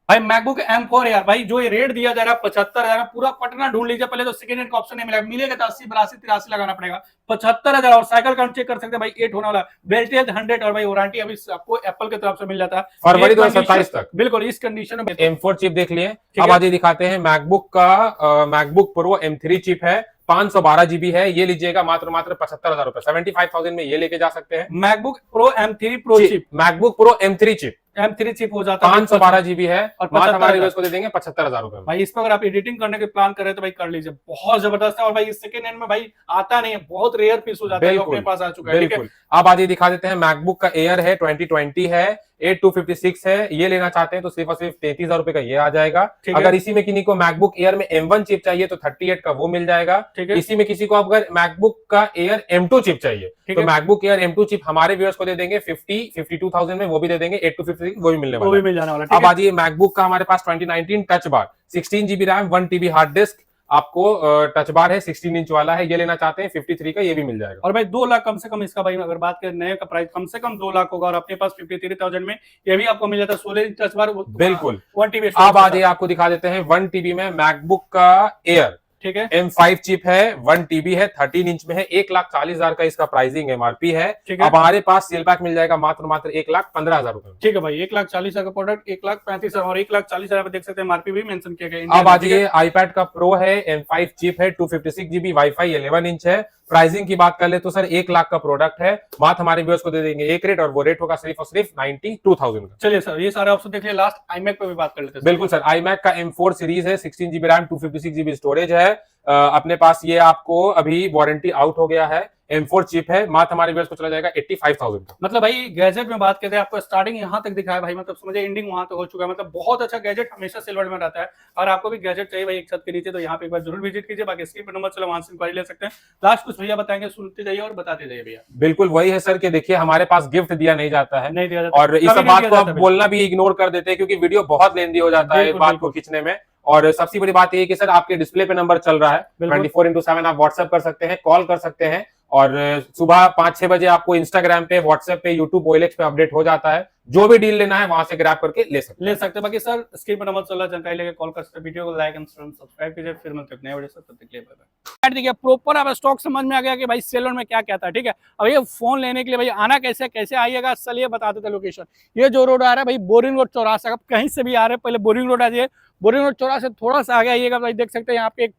भाई मैकबुक M4 यार भाई जो ये रेट दिया जा रहा है 75,000 में, पूरा पटना ढूंढ लीजिए। पहले तो सेकंड हैंड का ऑप्शन नहीं मिलेगा, मिलेगा तो 80, 82, 83 लगाना पड़ेगा। 75,000 और साइकिल काउंट चेक कर सकते हैं भाई, 8 होने वाला, बेल्टेज 100 और भाई वारंटी अभी आपको एप्पल की तरफ से मिल जाता है फरवरी 2027 तक। बिल्कुल इस कंडीशन में M4 चिप देख लिए। अब आज दिखाते हैं मैकबुक का मैकबुक प्रो M3 चिप है, 512 जीबी है, ये लीजिएगा मात्र 75,000 रुपए, 75,000 में ये लेके जा सकते हैं। MacBook pro M3 pro chip, MacBook pro M3 chip, M3 chip हो जाता है, 512 जीबी है, और हमारे को दे देंगे 75,000 रुपए। भाई इस पर अगर आप एडिटिंग करने के प्लान कर रहे हैं तो भाई कर लीजिए, बहुत जबरदस्त है। और भाई सेकंड हैंड में भाई आता नहीं है, बहुत रेयर पीस हो जाता है, अपने पास आ चुका है। बिल्कुल। अब आज ये दिखा देते हैं मैकबुक का एयर है, 2020 है, 8256 है, ये लेना चाहते हैं तो सिर्फ और सिर्फ 33,000 रुपए का ये आ जाएगा। अगर इसी में किसी को मैकबुक एयर में M1 चिप चाहिए तो 38 का वो मिल जाएगा। इसी में किसी को अगर मैकबुक का एयर M2 चिप चाहिए तो मैकबुक एयर M2 चिप हमारे व्यूअर्स को दे देंगे 52,000 में, वो भी दे देंगे, 8256 वो भी मिलने वाला है। अब आज ये मैकबुक का हमारे पास 2019 touch bar, 16 GB RAM, 1 TB hard disk, आपको टच बार है, 16 इंच वाला है, ये लेना चाहते हैं 53 का, ये भी मिल जाएगा। और भाई 2 लाख कम से कम इसका भाई अगर बात करें नए का प्राइस कम से कम 2 लाख होगा, और अपने पास 53,000 में ये भी आपको मिल जाता है 16 इंच टच बार, बिल्कुल 1 TB। अब आज ये आपको दिखा देते हैं 1 TB में मैकबुक का एयर, ठीक है, M5 चिप है, 1 TB है, 13 इंच में है, 1,40,000 का इसका प्राइसिंग MRP है। अब हमारे पास सेल पैक मिल जाएगा मात्र 1,15,000 रुपए। ठीक है भाई, 1,40,000 का प्रोडक्ट 1,35,000 और 1,40,000 पे देख सकते हैं MRP भी मेंशन किया गया। अब आज ये iPad का प्रो है, M5 चिप है, 256 जीबी, वाईफाई 11 इंच है। प्राइसिंग की बात कर ले तो सर 1 लाख का प्रोडक्ट है, मात्र हमारे व्यूअर्स को दे देंगे एक रेट, और वो रेट होगा सिर्फ और सिर्फ 92,000 का। चलिए सर ये सारे ऑप्शन देख लिया, लास्ट iMac पे भी बात कर लेते हैं। बिल्कुल सर, iMac का M4 सीरीज है, 16 जीबी रैम, 256 जीबी स्टोरेज है, अपने पास ये आपको अभी वारंटी आउट हो गया है, M4 चिप है, मात्र हमारे व्यूअर्स को चला जाएगा 85,000 का। मतलब भाई गैजेट में बात करते हैं, आपको स्टार्टिंग यहाँ तक दिखाया भाई, मतलब समझे एंडिंग वहां तक हो चुका है। मतलब बहुत अच्छा गैजेट हमेशा सिल्वर में रहता है, और आपको भी गैजेट चाहिए भाई एक छत के नीचे तो यहाँ पे एक बार जरूर विजिट कीजिए। बाकी स्क्रीन पर नंबर चलो वहां से इंक्वायरी ले सकते हैं। लास्ट कुछ भैया बताएंगे, सुनते जाइए और बताते जाइए भैया। बिल्कुल वही है सर कि देखिए हमारे पास गिफ्ट दिया नहीं जाता है, नहीं दिया जाता, और इस बात को आप बोलना भी इग्नोर कर देते हैं क्योंकि वीडियो बहुत लेंदी हो जाता है बात को खींचने में, और सबसे बड़ी बात ये है कि सर आपके डिस्प्ले पे नंबर चल रहा है, 24/7 आप व्हाट्सएप कर सकते हैं, कॉल कर सकते हैं, और सुबह 5-6 बजे आपको इंस्टाग्राम पे, व्हाट्सएप पे, यूट्यूब, OLX पे अपडेट हो जाता है। जो भी डील लेना है वहां से ग्रैब करके ले सकते हैं। बाकी सर स्क्रीन पर नंबर चल रहा है, जानकारी लेके कॉल कर सकते हैं। वीडियो को लाइक एंड सब्सक्राइब कीजिए। फिर मिलते हैं नए वीडियो से, तब तक के लिए बाय बाय। देखिए प्रॉपर अब स्टॉक समझ में आ गया कि भाई सेल में क्या क्या था, ठीक है। अब ये फोन लेने के लिए भाई आना कैसे आइएगा, चलिए बता देते लोकेशन। ये जो रोड आ रहा है भाई बोरिंग रोड चौरासा, आप कहीं से भी आ रहे हैं पहले बोरिंग रोड आ जाइए, बोरिंग रोड चौरासा थोड़ा सा आगे आइएगा भाई, देख सकते हैं यहाँ पे एक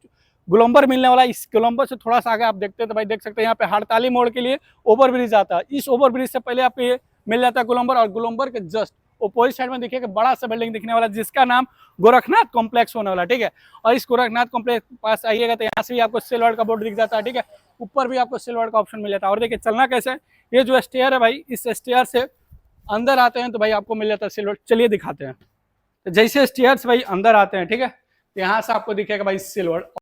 गोलंबर मिलने वाला है। इस गोलंबर से थोड़ा सा आगे आप देखते हैं तो भाई देख सकते हैं यहाँ पे हड़ताली मोड़ के लिए ओवर ब्रिज आता है। इस ओवर ब्रिज से पहले आपको ये मिल जाता है गोलंबर, और गोलंबर के जस्ट अपोजिट साइड में देखिए बड़ा सा बिल्डिंग दिखने वाला जिसका नाम गोरखनाथ कॉम्प्लेक्स होने वाला, ठीक है। और इस गोरखनाथ कॉम्प्लेक्स पास आइएगा तो यहाँ से भी आपको सेल वर्ल्ड का बोर्ड दिख जाता है, ठीक है। ऊपर भी आपको सेल वर्ल्ड का ऑप्शन मिल जाता है। और देखिए चलना कैसे है, ये जो स्टेयर है भाई, इस स्टेयर से अंदर आते हैं तो भाई आपको मिल जाता है सेल वर्ल्ड। चलिए दिखाते हैं। तो जैसे स्टेयर से भाई अंदर आते हैं, ठीक है, यहाँ से आपको दिखेगा भाई सेल वर्ल्ड।